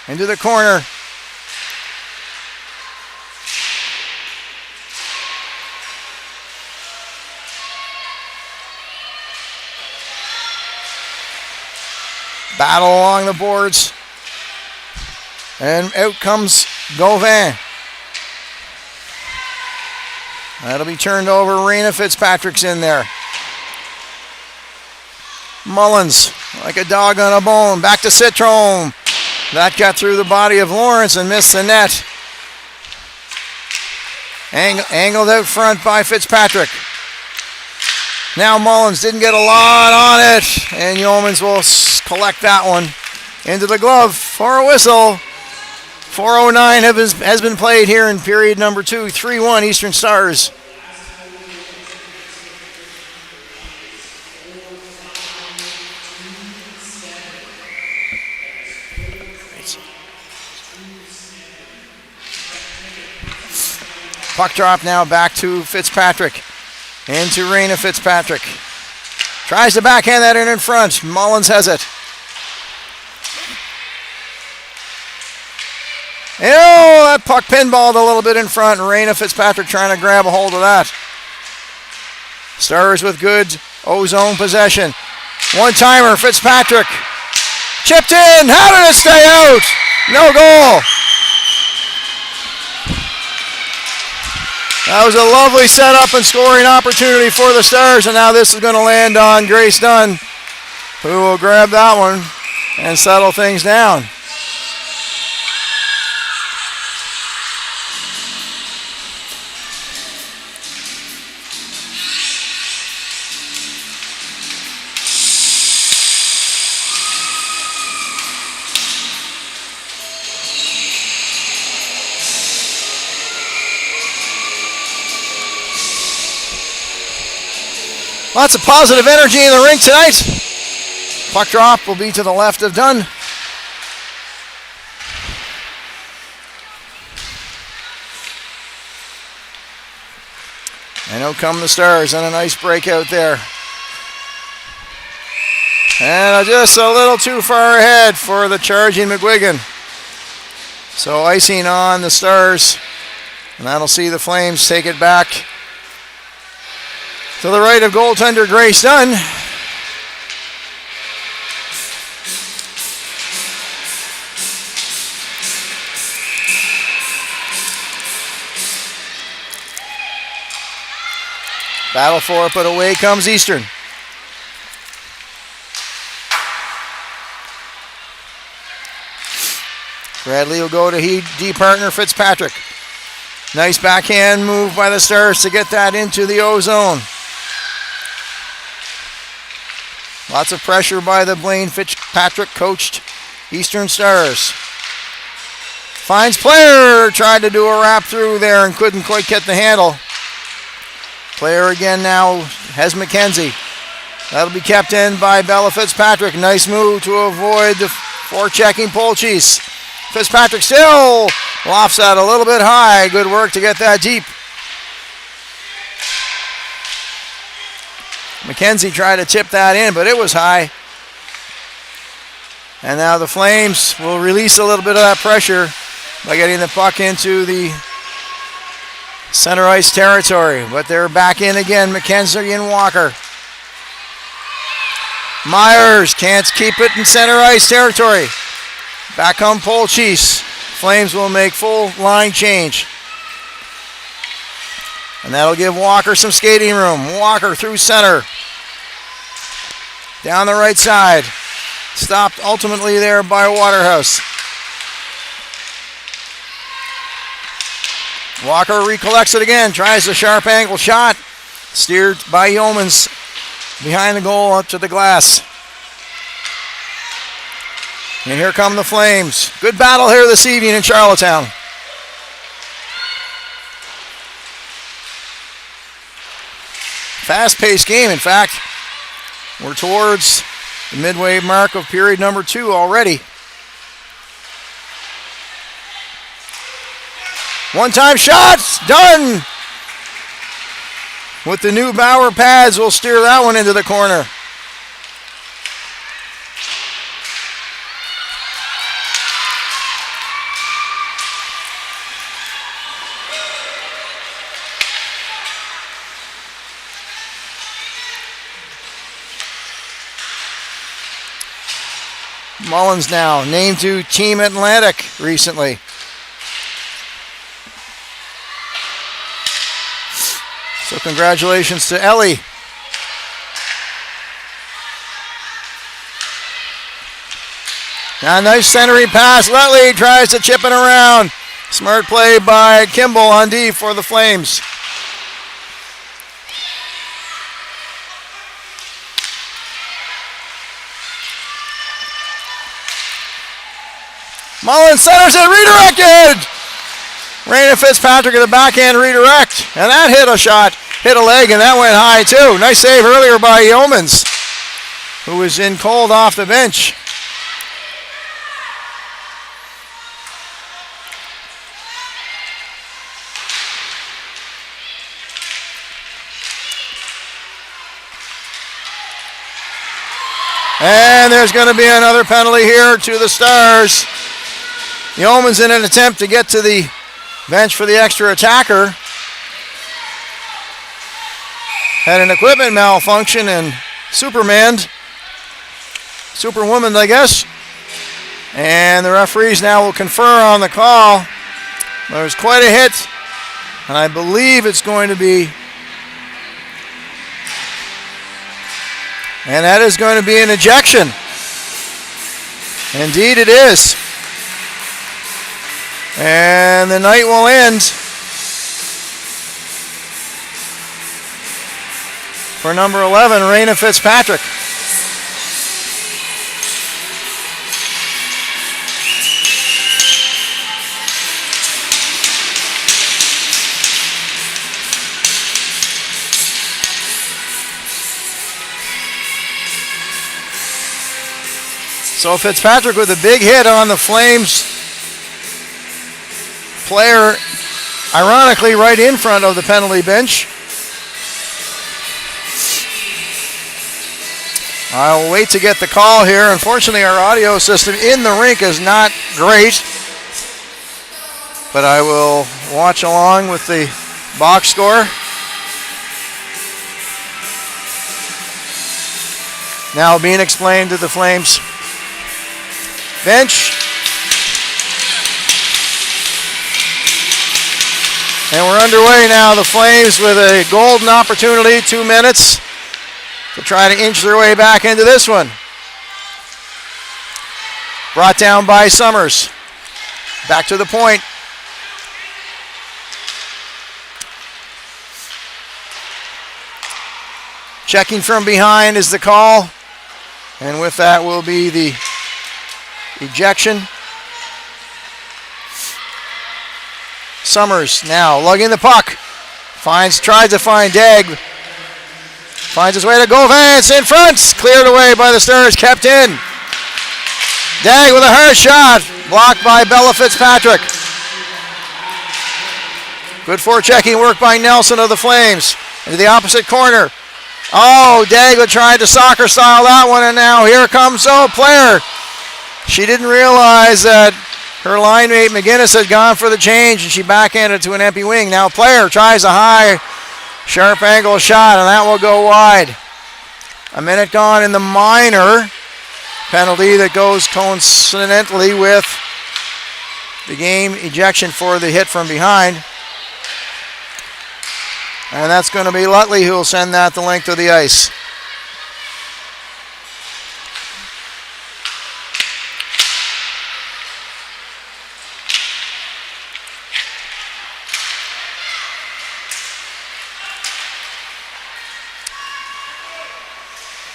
Into the corner. Battle along the boards. And out comes Gauvin. That'll be turned over. Raina Fitzpatrick's in there. Mullins, like a dog on a bone. Back to Citrome. That got through the body of Lawrence and missed the net. Angled out front by Fitzpatrick. Now Mullins didn't get a lot on it, and Yeomans will collect that one into the glove for a whistle. 4:09 has been played here in period number 2. 3-1 Eastern Stars. Puck drop now back to Fitzpatrick. Into Raina Fitzpatrick. Tries to backhand that in front. Mullins has it. Oh, that puck pinballed a little bit in front. Raina Fitzpatrick trying to grab a hold of that. Stars with good O-zone possession. One-timer, Fitzpatrick. Chipped in. How did it stay out? No goal. That was a lovely setup and scoring opportunity for the Stars, and now this is going to land on Grace Dunn, who will grab that one and settle things down. Lots of positive energy in the rink tonight. Puck drop will be to the left of Dunn. And out come the Stars on a nice breakout there. And just a little too far ahead for the charging McGuigan. So icing on the Stars. And that'll see the Flames take it back to the right of goaltender Grace Dunn. Battle for it, but away comes Eastern. Bradley will go to D partner Fitzpatrick. Nice backhand move by the Stars to get that into the O-zone. Lots of pressure by the Blaine Fitzpatrick coached Eastern Stars. Finds player, tried to do a wrap through there and couldn't quite get the handle. Player again now has McKenzie. That'll be kept in by Bella Fitzpatrick. Nice move to avoid the forechecking Polchis. Fitzpatrick still lofts that a little bit high. Good work to get that deep. McKenzie tried to tip that in, but it was high. And now the Flames will release a little bit of that pressure by getting the puck into the center ice territory. But they're back in again, McKenzie and Walker. Myers can't keep it in center ice territory. Back come Polchis. Flames will make full line change. And that'll give Walker some skating room. Walker through center. Down the right side. Stopped ultimately there by Waterhouse. Walker recollects it again. Tries a sharp angle shot. Steered by Yeomans. Behind the goal up to the glass. And here come the Flames. Good battle here this evening in Charlottetown. Fast-paced game, in fact. We're towards the midway mark of period number 2 already. One-time shots, done! With the new Bauer pads, we'll steer that one into the corner. Mullins now named to Team Atlantic recently. So congratulations to Ellie. Now nice centering pass. Letley tries to chip it around. Smart play by Kimball on D for the Flames. Mullins centers it, redirected! Raina Fitzpatrick at the backhand redirect. And that hit a shot, hit a leg, and that went high too. Nice save earlier by Yeomans, who was in cold off the bench. And there's going to be another penalty here to the Stars. Yeomans in an attempt to get to the bench for the extra attacker. Had an equipment malfunction and superwoman, I guess. And the referees now will confer on the call. There's quite a hit, and I believe it's going to be, and that is going to be an ejection. Indeed it is. And the night will end for number 11, Raina Fitzpatrick. So Fitzpatrick with a big hit on the Flames player, ironically right in front of the penalty bench. I'll wait to get the call here. Unfortunately, our audio system in the rink is not great, but I will watch along with the box score. Now being explained to the Flames bench. And we're underway now. The Flames with a golden opportunity, 2 minutes, to try to inch their way back into this one. Brought down by Summers. Back to the point. Checking from behind is the call. And with that will be the ejection. Summers now lugging the puck. Tries to find Dagg. Finds his way to Govance in front. Cleared away by the Stars, kept in. Dagg with a hard shot. Blocked by Bella Fitzpatrick. Good forechecking work by Nelson of the Flames. Into the opposite corner. Oh, Dagg tried to soccer style that one, and now here comes, player. She didn't realize that her line mate McGinnis had gone for the change, and she backhanded to an empty wing. Now player tries a high, sharp angle shot, and that will go wide. A minute gone in the minor. Penalty that goes coincidentally with the game ejection for the hit from behind. And that's going to be Lutley who will send that the length of the ice.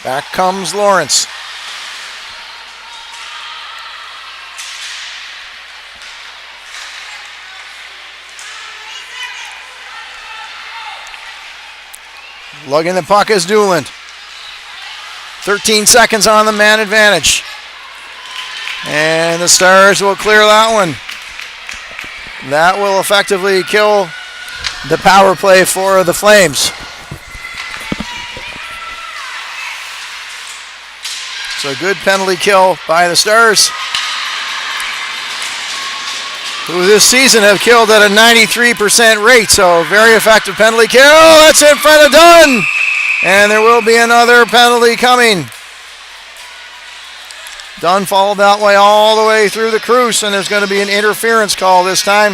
Back comes Lawrence. Lugging the puck is Dooland. 13 seconds on the man advantage. And the Stars will clear that one. That will effectively kill the power play for the Flames. So good penalty kill by the Stars, who this season have killed at a 93% rate. So very effective penalty kill. That's in front of Dunn. And there will be another penalty coming. Dunn followed that way all the way through the crease, and there's going to be an interference call this time.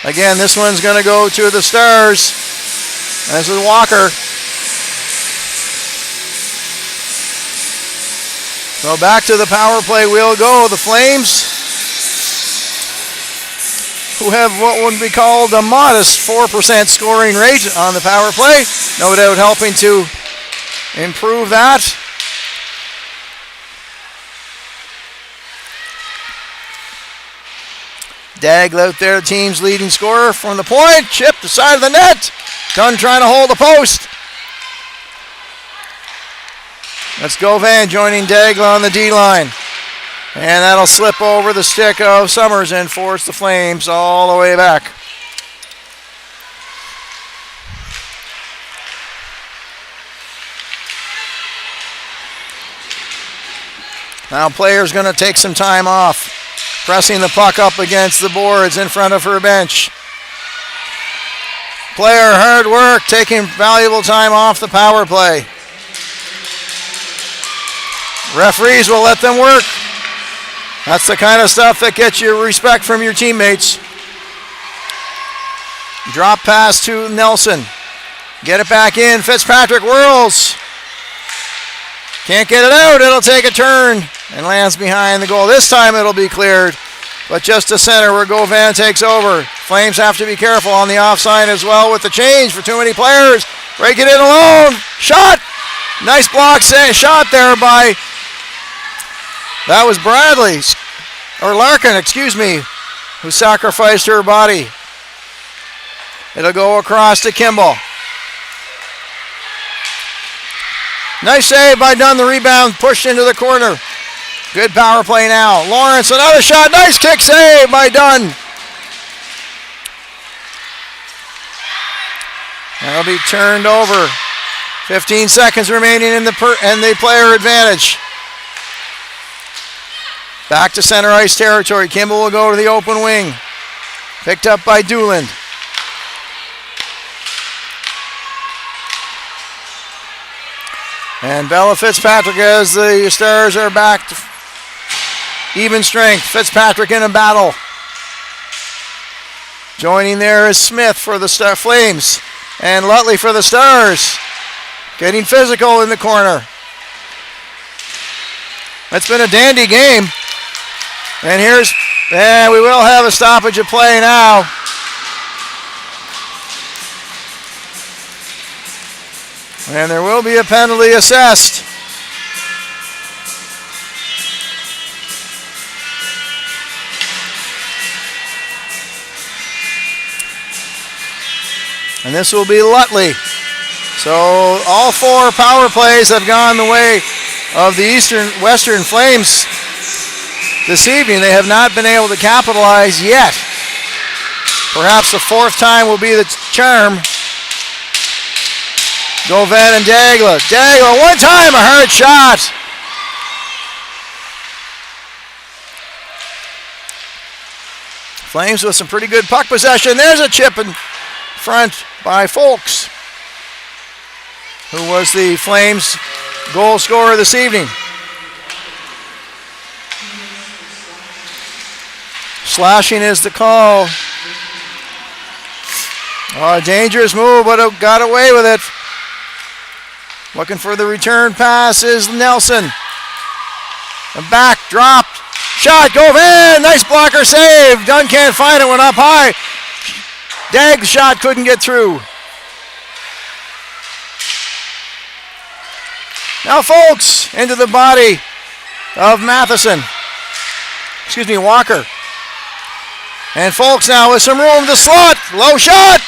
Again, this one's going to go to the Stars. This is Walker. So back to the power play we'll go. The Flames, who have what would be called a modest 4% scoring rate on the power play. No doubt helping to improve that. Daigle out there, the team's leading scorer from the point. Chip to side of the net. Dunn trying to hold the post. That's Gauvin joining Daigle on the D line. And that'll slip over the stick of Summers and force the Flames all the way back. Now player's going to take some time off. Pressing the puck up against the boards in front of her bench. Player hard work, taking valuable time off the power play. Referees will let them work. That's the kind of stuff that gets you respect from your teammates. Drop pass to Nelson. Get it back in. Fitzpatrick whirls. Can't get it out. It'll take a turn and lands behind the goal. This time it'll be cleared, but just to center where Gauvin takes over. Flames have to be careful on the offside as well with the change for too many players. Break it in alone. Shot. Nice block shot there by... That was Bradley, or Larkin, excuse me, who sacrificed her body. It'll go across to Kimball. Nice save by Dunn, the rebound pushed into the corner. Good power play now. Lawrence, another shot, nice kick save by Dunn. That'll be turned over. 15 seconds remaining in the player advantage. Back to center ice territory. Kimball will go to the open wing. Picked up by Dooland. And Bella Fitzpatrick, as the Stars are back to even strength. Fitzpatrick in a battle. Joining there is Smith for the Flames. And Lutley for the Stars. Getting physical in the corner. It's been a dandy game. And we will have a stoppage of play now. And there will be a penalty assessed. And this will be Lutley. So all four power plays have gone the way of the Western Flames this evening. They have not been able to capitalize yet. Perhaps the fourth time will be the charm. Gauvin and Daigle. Daigle, one time, a hard shot. Flames with some pretty good puck possession. There's a chip in front by Folks, who was the Flames goal scorer this evening. Slashing is the call. Oh, a dangerous move, but got away with it. Looking for the return pass is Nelson. And back, dropped. Shot, Gauvin, nice blocker save. Dunn can't find it, went up high. Dagg's shot couldn't get through. Now Folks into the body of Matheson. Excuse me, Walker. And Folks now with some room to slot. Low shot.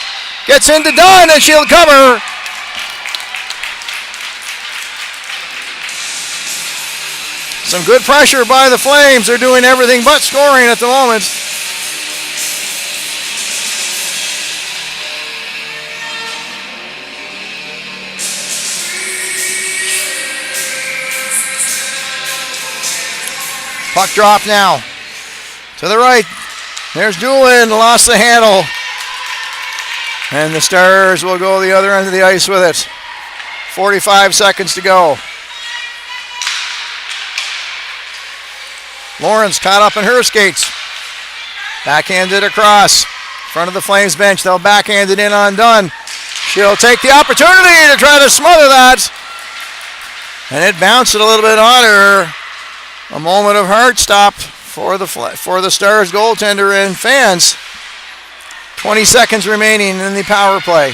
Gets into Dunn and she'll cover. Some good pressure by the Flames. They're doing everything but scoring at the moment. Puck drop now. To the right. There's Doolin. Lost the handle. And the Stars will go the other end of the ice with it. 45 seconds to go. Lawrence caught up in her skates. Backhanded across. Front of the Flames bench. They'll backhand it in on Dunn. She'll take the opportunity to try to smother that. And it bounced it a little bit on her. A moment of heart stop for the Stars goaltender and fans. 20 seconds remaining in the power play.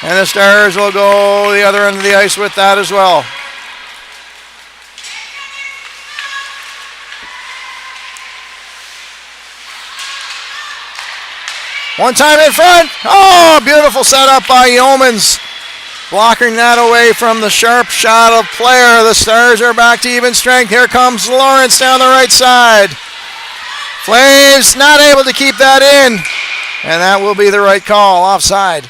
And the Stars will go the other end of the ice with that as well. One time in front. Oh, beautiful setup by Yeomans. Blocking that away from the sharp shot of Player. The Stars are back to even strength. Here comes Lawrence down the right side. Flames not able to keep that in. And that will be the right call, offside.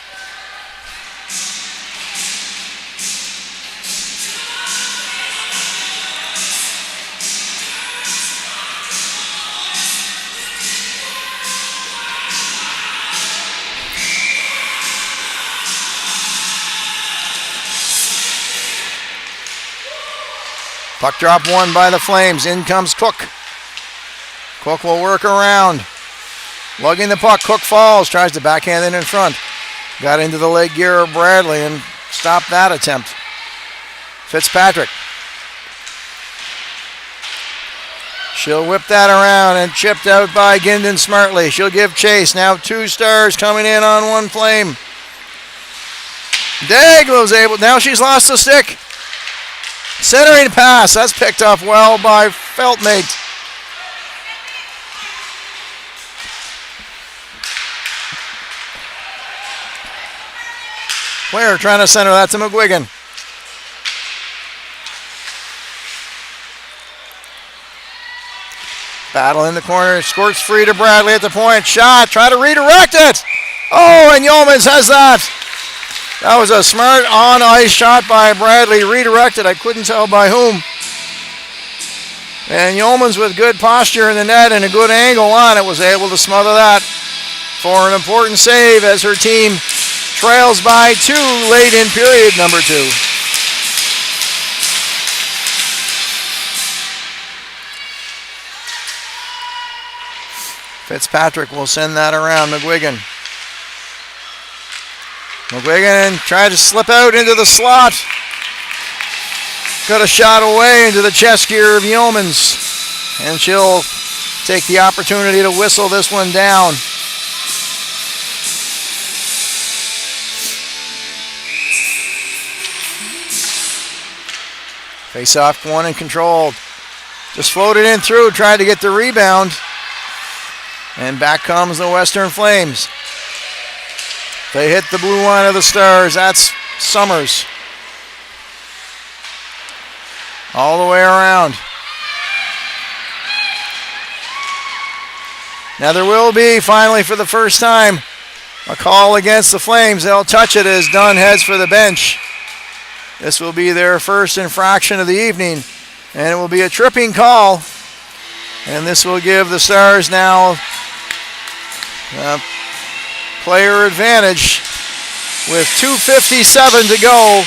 Puck drop won by the Flames. In comes Cook. Cook will work around. Lugging the puck. Cook falls. Tries to backhand it in front. Got into the leg gear of Bradley and stopped that attempt. Fitzpatrick. She'll whip that around and chipped out by Gindon smartly. She'll give chase. Now 2 Stars coming in on 1 Flame. Daglow's able. Now she's lost the stick. Centering pass, that's picked up well by Feltmate. Player trying to center that to McGuigan. Battle in the corner, squirts free to Bradley at the point. Shot, try to redirect it. Oh, and Yeomans has that. That was a smart on-ice shot by Bradley, redirected. I couldn't tell by whom. And Yeomans with good posture in the net and a good angle on it was able to smother that for an important save as her team trails by 2 late in period number 2. Fitzpatrick will send that around McGuigan. McGuigan tried to slip out into the slot. Got a shot away into the chest gear of Yeomans. And she'll take the opportunity to whistle this one down. Face-off one and controlled. Just floated in through, tried to get the rebound. And back comes the Western Flames. They hit the blue line of the Stars. That's Summers. All the way around. Now there will be, finally for the first time, a call against the Flames. They'll touch it as Dunn heads for the bench. This will be their first infraction of the evening. And it will be a tripping call. And this will give the Stars now player advantage with 2:57 to go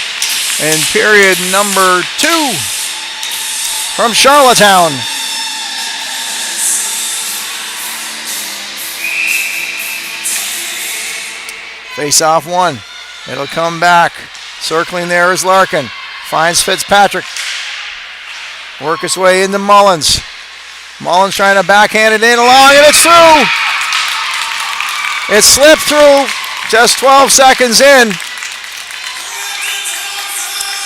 in period number 2 from Charlottetown. Face off one. It'll come back. Circling there is Larkin. Finds Fitzpatrick. Work its way into Mullins. Mullins trying to backhand it in along, and it's through. It slipped through just 12 seconds in.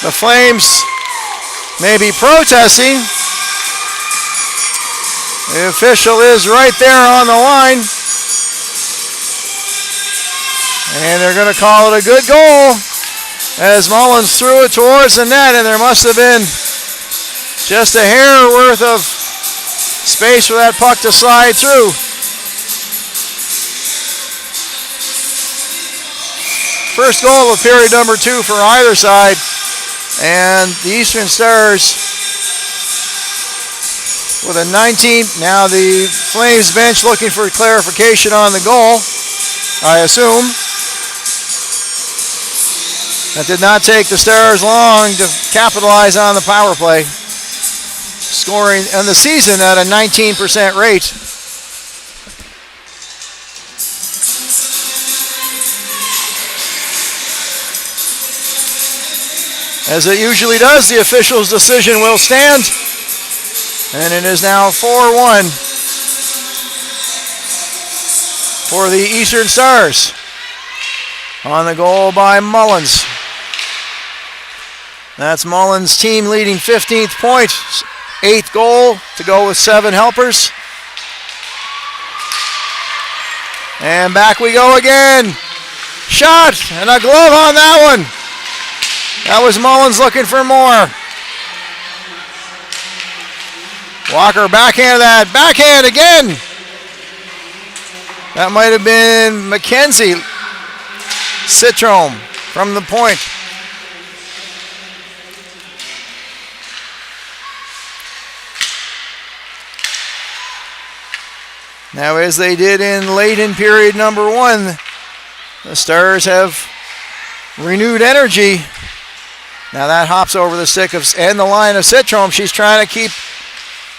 The Flames may be protesting. The official is right there on the line. And they're going to call it a good goal as Mullins threw it towards the net, and there must have been just a hair worth of space for that puck to slide through. First goal of period number 2 for either side. And the Eastern Stars with a 19. Now the Flames bench looking for clarification on the goal, I assume. That did not take the Stars long to capitalize on the power play. Scoring in the season at a 19% rate. As it usually does, the official's decision will stand. And it is now 4-1 for the Eastern Stars. On the goal by Mullins. That's Mullins' team leading 15th point. 8th goal to go with 7 helpers. And back we go again. Shot and a glove on that one. That was Mullins looking for more. Walker backhand that. Backhand again. That might have been Mackenzie Citrome from the point. Now, as they did late in period number 1, the Stars have renewed energy. Now that hops over the stick and the line of Citrome. She's trying to keep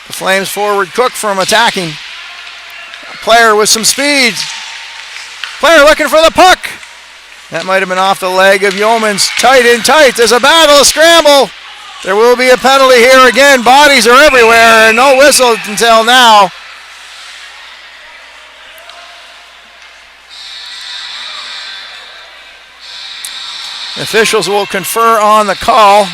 the Flames forward Cook from attacking. Player with some speed. Player looking for the puck. That might have been off the leg of Yeomans. Tight in tight. There's a battle, a scramble. There will be a penalty here again. Bodies are everywhere and no whistle until now. Officials will confer on the call.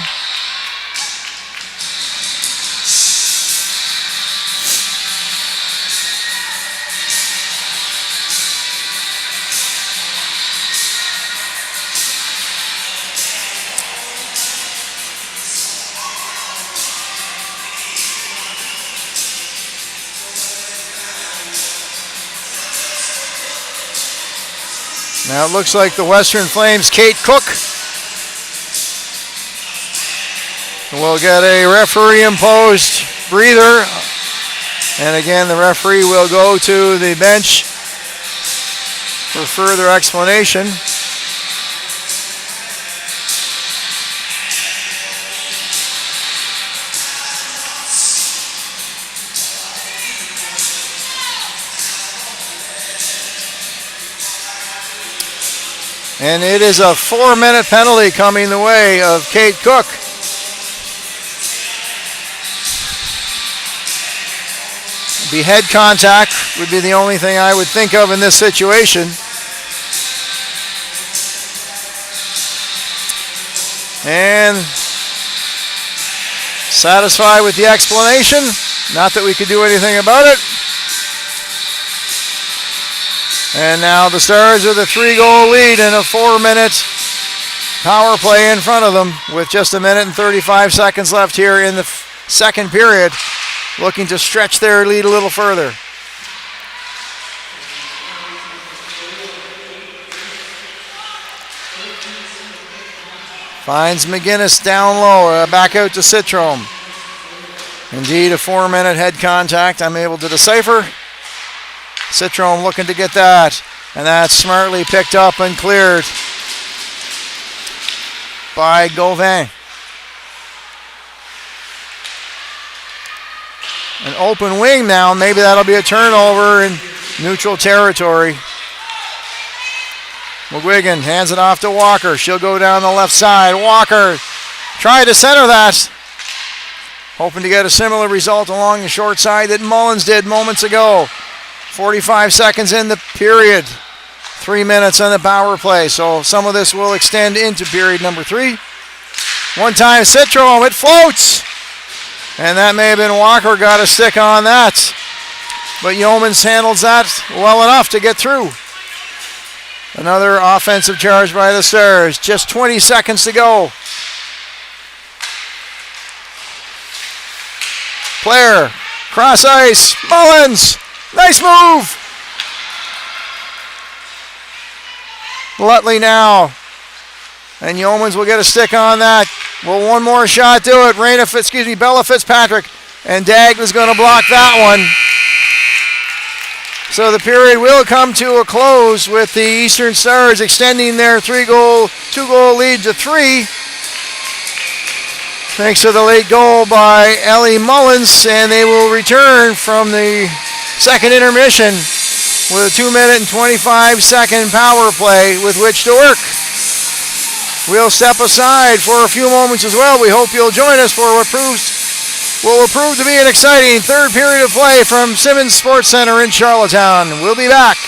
Now it looks like the Western Flames' Kate Cook will get a referee-imposed breather. And again, the referee will go to the bench for further explanation. And it is a 4-minute penalty coming the way of Kate Cook. The head contact would be the only thing I would think of in this situation. And satisfied with the explanation. Not that we could do anything about it. And now the Stars with a 3-goal lead and a 4-minute power play in front of them with just 1 minute and 35 seconds left here in the second period, looking to stretch their lead a little further. Finds McGinnis down low, back out to Citrome. Indeed, a 4-minute head contact I'm able to decipher. Citrome looking to get that, and that's smartly picked up and cleared by Gauvin. An open wing now, maybe that'll be a turnover in neutral territory. McGuigan hands it off to Walker. She'll go down the left side. Walker tried to center that, hoping to get a similar result along the short side that Mullins did moments ago. 45 seconds in the period. 3 minutes on the power play, so some of this will extend into period number 3. One time Citrome, it floats. And that may have been Walker got a stick on that. But Yeomans handles that well enough to get through. Another offensive charge by the Stars. Just 20 seconds to go. Player, cross ice, Mullins. Nice move. Lutley now. And Yeomans will get a stick on that. Will one more shot do it? Bella Fitzpatrick. And Dag was going to block that one. So the period will come to a close with the Eastern Stars extending their 2-goal lead to 3. Thanks to the late goal by Ellie Mullins, and they will return from the second intermission with a 2-minute and 25-second power play with which to work. We'll step aside for a few moments as well. We hope you'll join us for what will prove to be an exciting third period of play from Simmons Sports Center in Charlottetown. We'll be back.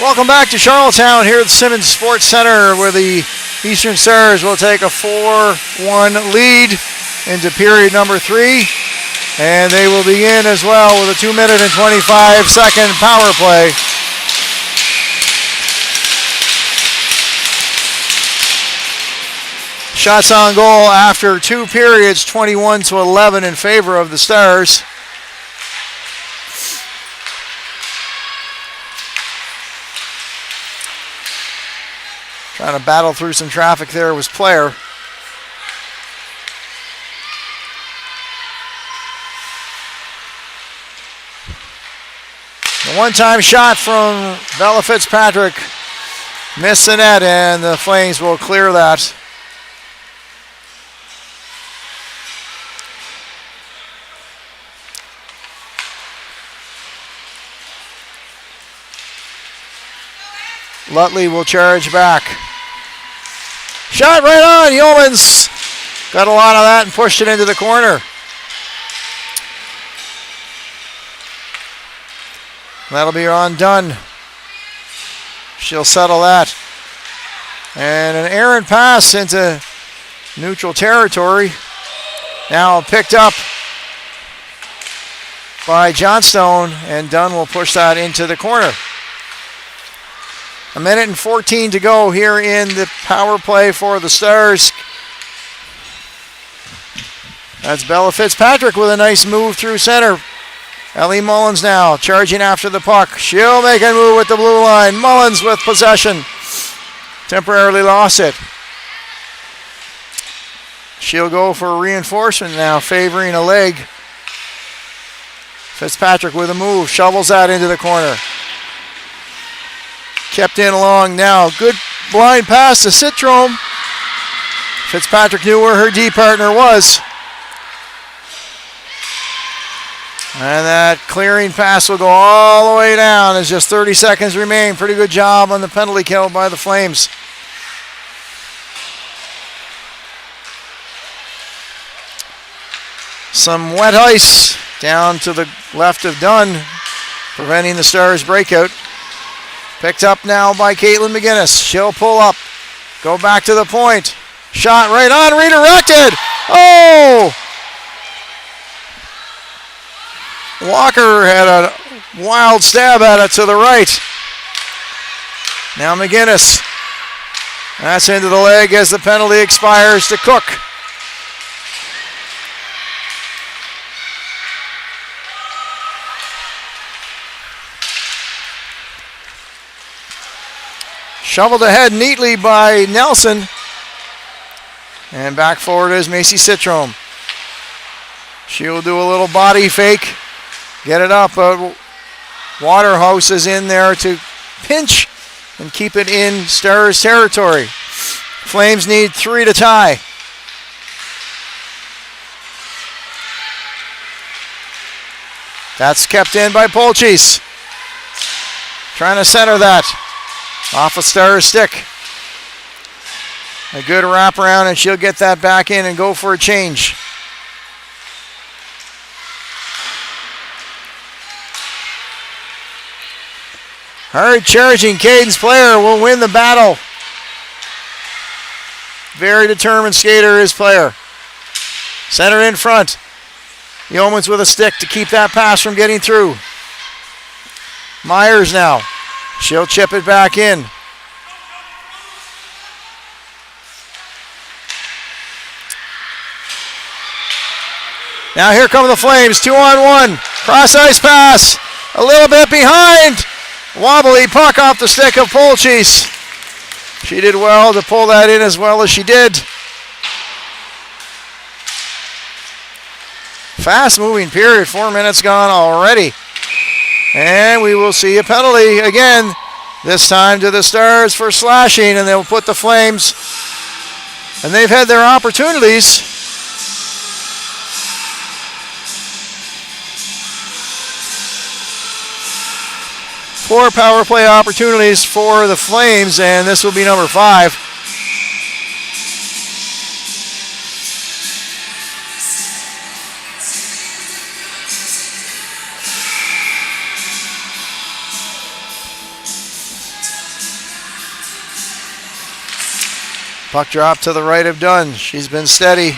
Welcome back to Charlottetown here at the Simmons Sports Center, where the Eastern Stars will take a 4-1 lead into period number 3. And they will begin as well with a 2-minute and 25-second power play. Shots on goal after 2 periods, 21-11 in favor of the Stars. Trying to battle through some traffic there was Player. The one-time shot from Bella Fitzpatrick missed the net, and the Flames will clear that. Lutley will charge back. Shot right on. Yeomans got a lot of that and pushed it into the corner. That'll be on Dunn. She'll settle that. And an errant pass into neutral territory. Now picked up by Johnstone, and Dunn will push that into the corner. 1 minute and 14 to go here in the power play for the Stars. That's Bella Fitzpatrick with a nice move through center. Ellie Mullins now charging after the puck. She'll make a move with the blue line. Mullins with possession. Temporarily lost it. She'll go for reinforcement now, favoring a leg. Fitzpatrick with a move. Shovels that into the corner. Kept in along now. Good blind pass to Citrome. Fitzpatrick knew where her D partner was. And that clearing pass will go all the way down as just 30 seconds remain. Pretty good job on the penalty kill by the Flames. Some wet ice down to the left of Dunn, preventing the Stars' breakout. Picked up now by Caitlin McGinnis. She'll pull up. Go back to the point. Shot right on, redirected. Oh! Walker had a wild stab at it to the right. Now McGinnis. That's into the leg as the penalty expires to Cook. Shoveled ahead neatly by Nelson. And back forward is Macy Citrome. She'll do a little body fake. Get it up. Waterhouse is in there to pinch and keep it in Stars territory. Flames need 3 to tie. That's kept in by Polchis. Trying to center that. Off a Stars stick. A good wraparound, and she'll get that back in and go for a change. Hard charging Cadence Player will win the battle. Very determined skater is Player. Center in front. Yeomans with a stick to keep that pass from getting through. Myers now. She'll chip it back in. Now here come the Flames, 2-on-1. Cross ice pass. A little bit behind. Wobbly puck off the stick of Polchis. She did well to pull that in as well as she did. Fast moving period, 4 minutes gone already. And we will see a penalty again, this time to the Stars for slashing, and they'll put the Flames, and they've had their opportunities. Four power play opportunities for the Flames, and this will be number 5. Puck drop to the right of Dunn. She's been steady.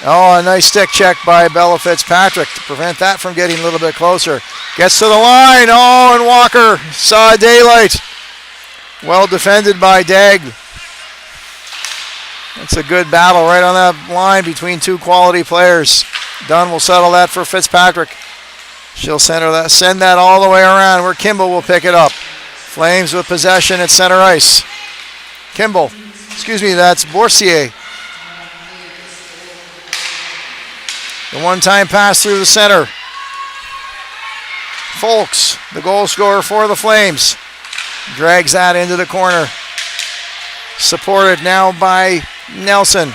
Oh, a nice stick check by Bella Fitzpatrick to prevent that from getting a little bit closer. Gets to the line. Oh, and Walker saw daylight. Well defended by Dagg. It's a good battle right on that line between two quality players. Dunn will settle that for Fitzpatrick. She'll send that all the way around where Kimball will pick it up. Flames with possession at center ice. Kimball. That's Boursier. The one-time pass through the center. Folks, the goal scorer for the Flames, drags that into the corner. Supported now by Nelson.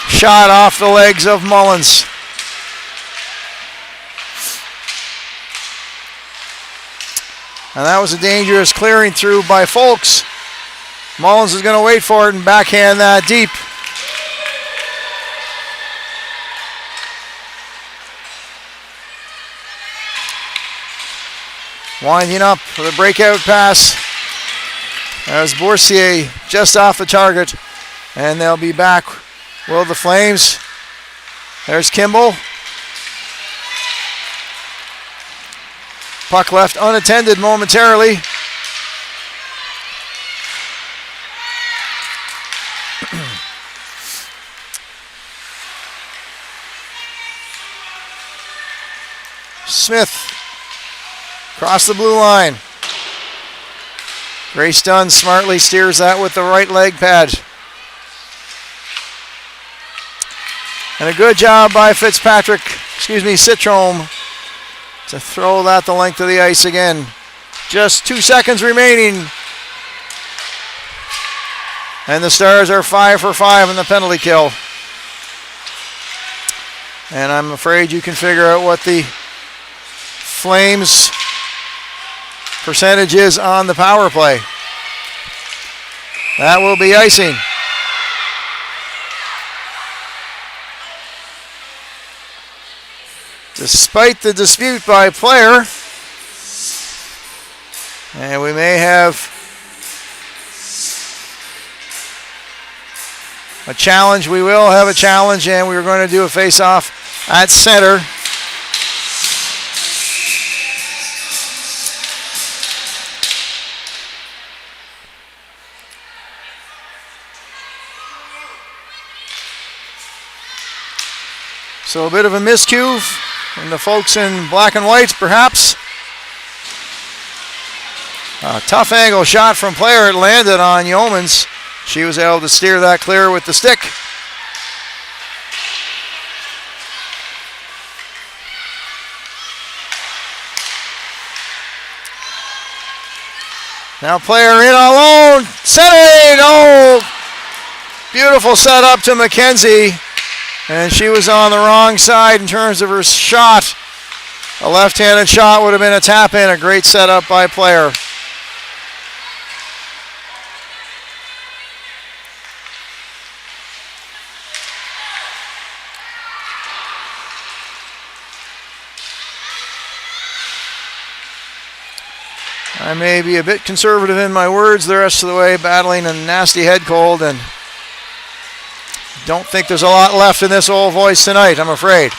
Shot off the legs of Mullins. And that was a dangerous clearing through by Folks. Mullins is going to wait for it and backhand that deep. Winding up for the breakout pass. There's Boursier just off the target. And they'll be back. Will the Flames. There's Kimball. Puck left unattended momentarily. Smith across the blue line. Grace Dunn smartly steers that with the right leg pad. And a good job by Citrome to throw that the length of the ice again. Just 2 seconds remaining. And the Stars are 5 for 5 in the penalty kill. And I'm afraid you can figure out what the Flames percentage is on the power play. That will be icing. Despite the dispute by player, and we may have a challenge. We will have a challenge, and we're going to do a face-off at center. So a bit of a miscue from the folks in black and white, perhaps. A tough angle shot from player. It landed on Yeomans. She was able to steer that clear with the stick. Now player in alone. Centering. Oh, beautiful setup to Mackenzie. And she was on the wrong side in terms of her shot. A left-handed shot would have been a tap-in. A great setup by player. I may be a bit conservative in my words the rest of the way, battling a nasty head cold, and don't think there's a lot left in this old voice tonight, I'm afraid.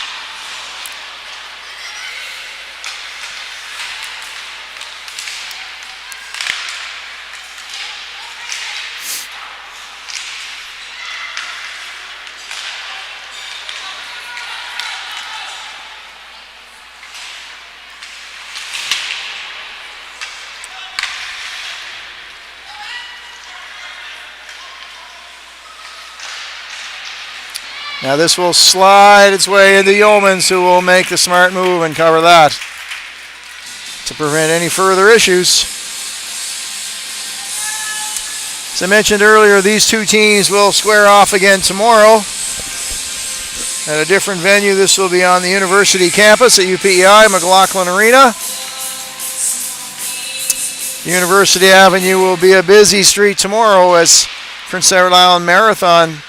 Now this will slide its way into Yeomans, who will make the smart move and cover that to prevent any further issues. As I mentioned earlier, these two teams will square off again tomorrow at a different venue. This will be on the university campus at UPEI, McLaughlin Arena. University Avenue will be a busy street tomorrow as Prince Edward Island Marathon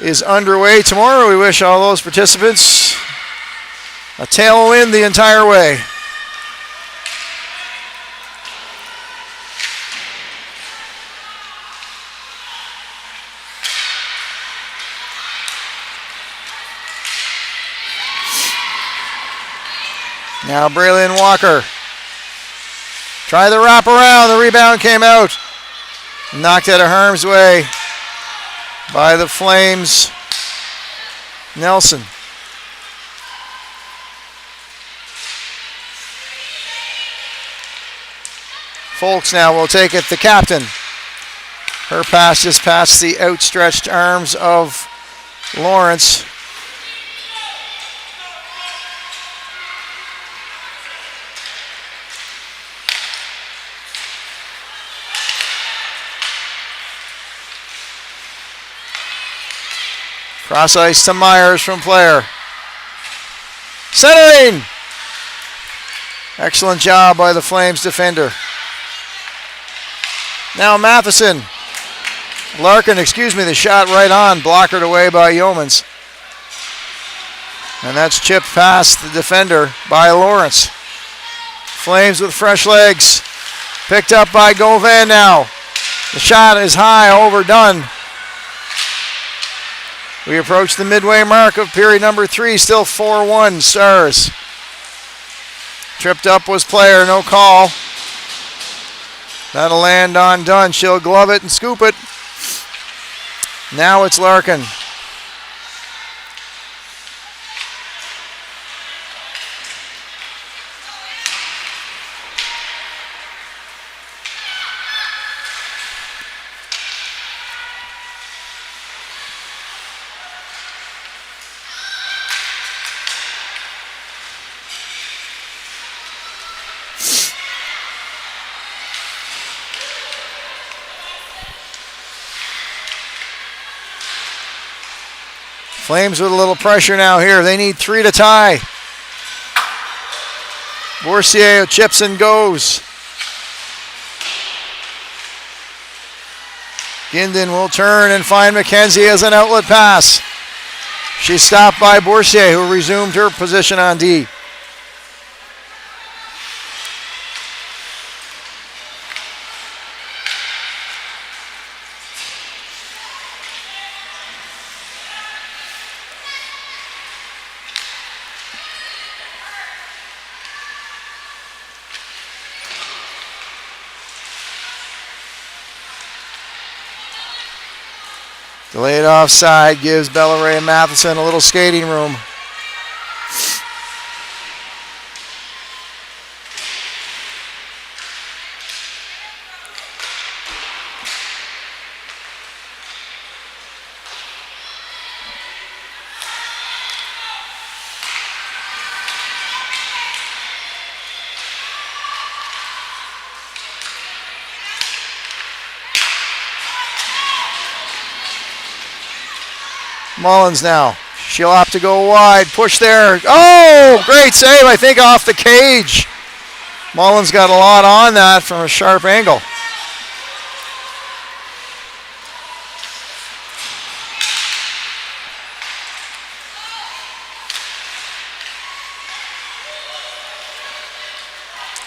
is underway tomorrow. We wish all those participants a tailwind the entire way. Now Braylon Walker. Try the wrap around. The rebound came out. Knocked out of harm's way by the Flames. Nelson. Folks now will take it, the captain. Her pass just past the outstretched arms of Lawrence. Cross ice to Myers from Flair. Centering! Excellent job by the Flames defender. Now Matheson. Larkin, the shot right on, blockered away by Yeomans. And that's chipped past the defender by Lawrence. Flames with fresh legs. Picked up by Gauvin now. The shot is high, overdone. We approach the midway mark of period number 3, still 4-1 Stars. Tripped up was Player, no call. That'll land on Dunn. She'll glove it and scoop it. Now it's Larkin. Flames with a little pressure now here. They need 3 to tie. Boursier chips and goes. Gindin will turn and find McKenzie as an outlet pass. She's stopped by Boursier, who resumed her position on D. Delayed offside gives Bellaray and Matheson a little skating room. Mullins now. She'll opt to go wide. Push there. Oh, great save, I think, off the cage. Mullins got a lot on that from a sharp angle.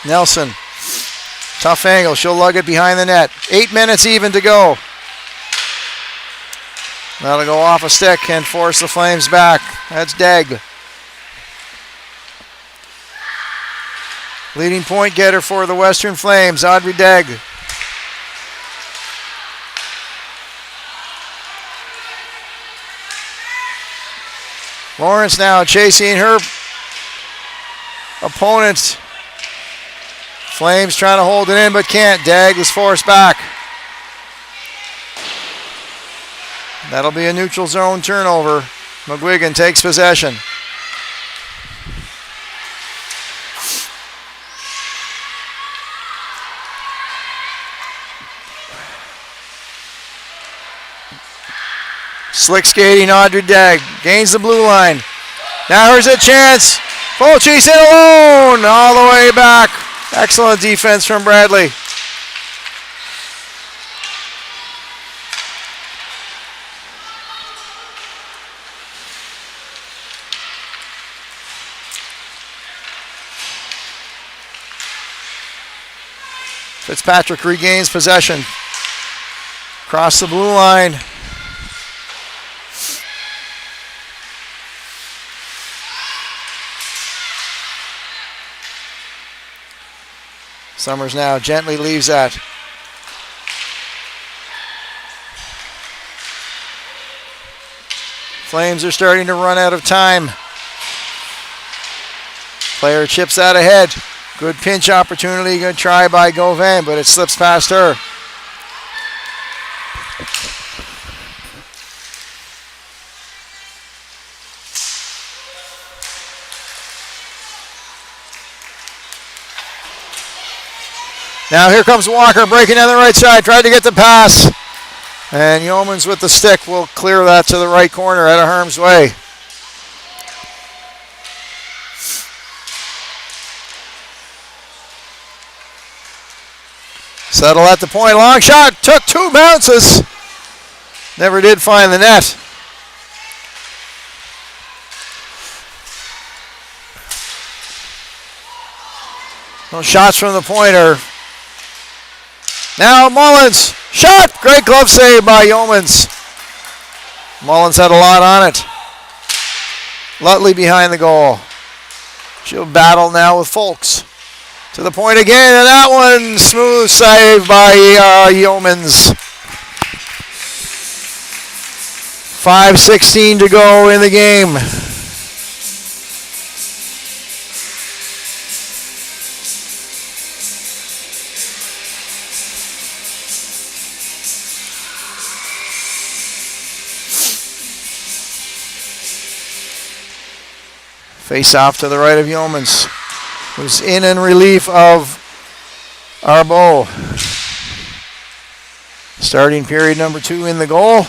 Nelson. Tough angle. She'll lug it behind the net. 8 minutes even to go. That'll go off a stick and force the Flames back. That's Degg. Leading point getter for the Western Flames, Audrey Degg. Lawrence now chasing her opponent. Flames trying to hold it in but can't. Degg was forced back. That'll be a neutral zone turnover. McGuigan takes possession. Slick skating, Audrey Degg gains the blue line. Now here's a chance. Fulci's in alone all the way back. Excellent defense from Bradley. Fitzpatrick regains possession. Across the blue line. Summers now gently leaves that. Flames are starting to run out of time. Player chips that ahead. Good pinch opportunity. Good try by Gauvin, but it slips past her. Now here comes Walker breaking down the right side. Tried to get the pass. And Yeomans with the stick will clear that to the right corner out of harm's way. Settle at the point. Long shot. Took 2 bounces. Never did find the net. Those shots from the point are... Now Mullins. Shot! Great glove save by Yeomans. Mullins had a lot on it. Lutley behind the goal. She'll battle now with Folks. To the point again, and that one smooth save by Yeomans. 5:16 to go in the game. Face off to the right of Yeomans, who's in relief of Arbeau. Starting period number 2 in the goal.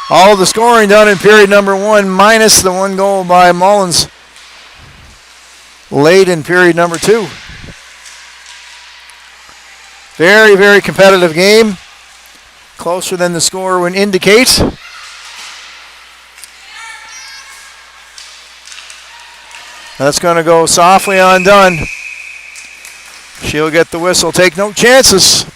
All of the scoring done in period number 1, minus the 1 goal by Mullins late in period number 2. Very, very competitive game. Closer than the score would indicate. That's going to go softly undone. She'll get the whistle. Take no chances.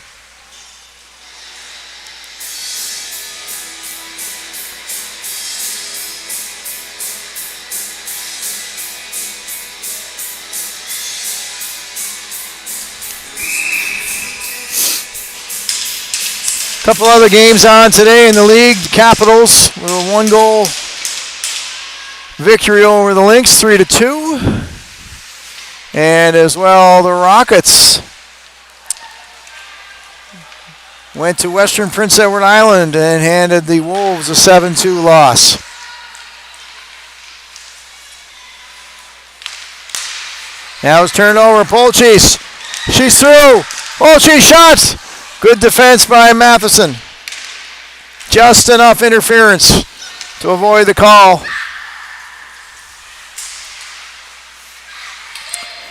Couple other games on today in the league. The Capitals with a 1-goal victory over the Lynx, 3-2. And as well, the Rockets went to Western Prince Edward Island and handed the Wolves a 7-2 loss. Now it's turned over. Polchis. She's through. Polchis shot. Good defense by Matheson. Just enough interference to avoid the call.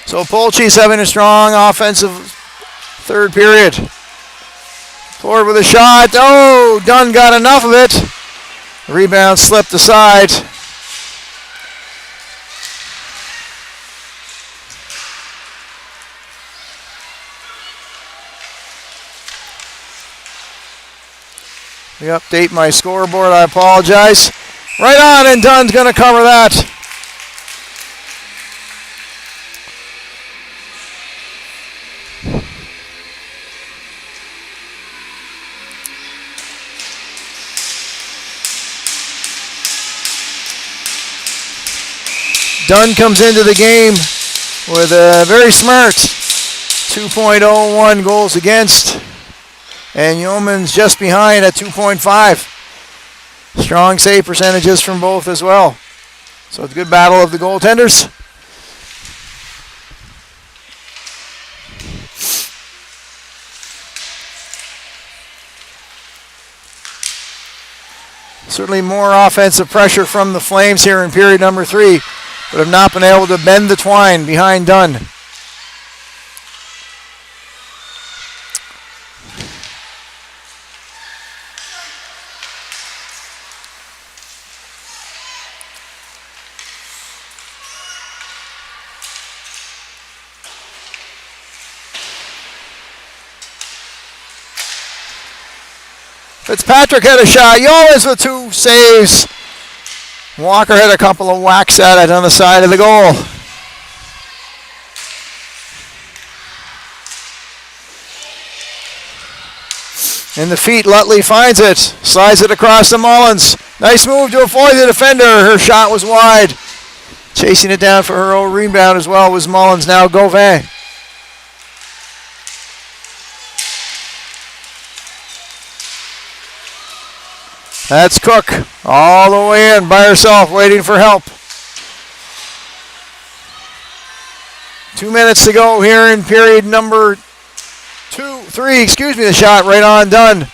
So Polchis having a strong offensive third period. Forward with a shot. Oh, Dunn got enough of it. Rebound slipped aside. We update my scoreboard, I apologize. Right on, and Dunn's going to cover that. Dunn comes into the game with a very smart 2.01 goals against. And Yeomans just behind at 2.5. Strong save percentages from both as well. So it's a good battle of the goaltenders. Certainly more offensive pressure from the Flames here in period number 3, but have not been able to bend the twine behind Dunn. Fitzpatrick had a shot. Yeomans with 2 saves. Walker had a couple of whacks at it on the side of the goal. In the feet, Lutley finds it. Slides it across to Mullins. Nice move to avoid the defender. Her shot was wide. Chasing it down for her own rebound as well was Mullins. Now Gauvin. That's Cook all the way in by herself, waiting for help. 2 minutes to go here in period number 3. The shot right on done.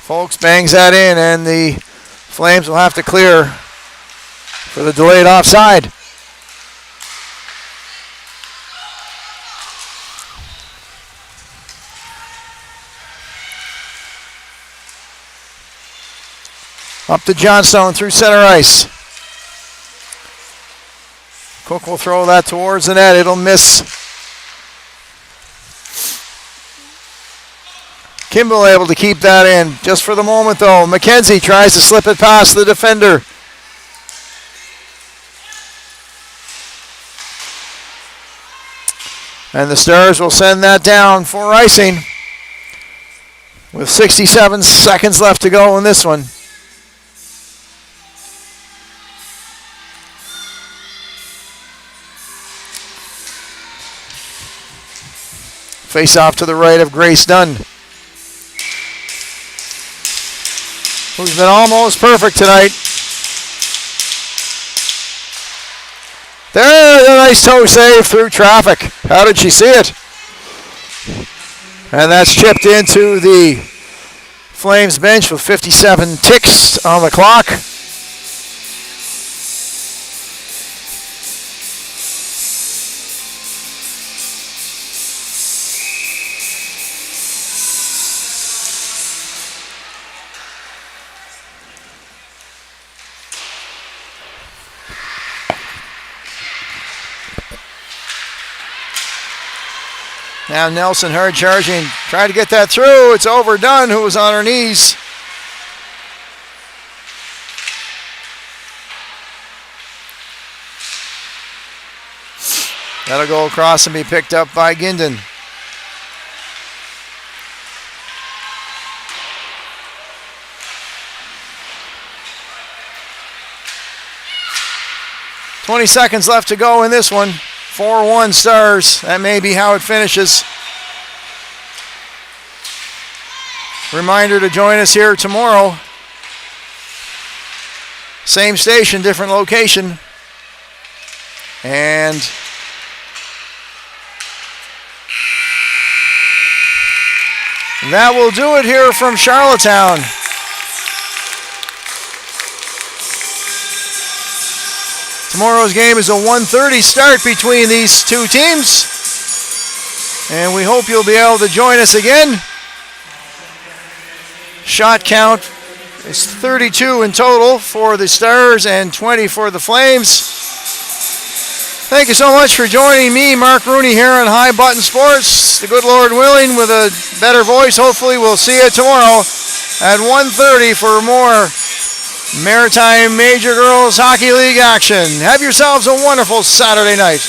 Folks bangs that in, and the Flames will have to clear for the delayed offside. Up to Johnstone through center ice. Cook will throw that towards the net. It'll miss. Kimball able to keep that in just for the moment, though. McKenzie tries to slip it past the defender. And the Stars will send that down for icing with 67 seconds left to go in this one. Face off to the right of Grace Dunn, who's been almost perfect tonight. There's a nice toe save through traffic. How did she see it? And that's chipped into the Flames bench with 57 ticks on the clock. Now Nelson Hurd charging, trying to get that through. It's overdone, who was on her knees. That'll go across and be picked up by Ginden. "20 seconds left to go in this one. 4-1 Stars. That may be how it finishes. Reminder to join us here tomorrow. Same station, different location. And that will do it here from Charlottetown. Tomorrow's game is a 1:30 start between these two teams. And we hope you'll be able to join us again. Shot count is 32 in total for the Stars and 20 for the Flames. Thank you so much for joining me, Mark Rooney, here on High Button Sports. The good Lord willing, with a better voice, hopefully we'll see you tomorrow at 1:30 for more Maritime Major Girls Hockey League action. Have yourselves a wonderful Saturday night.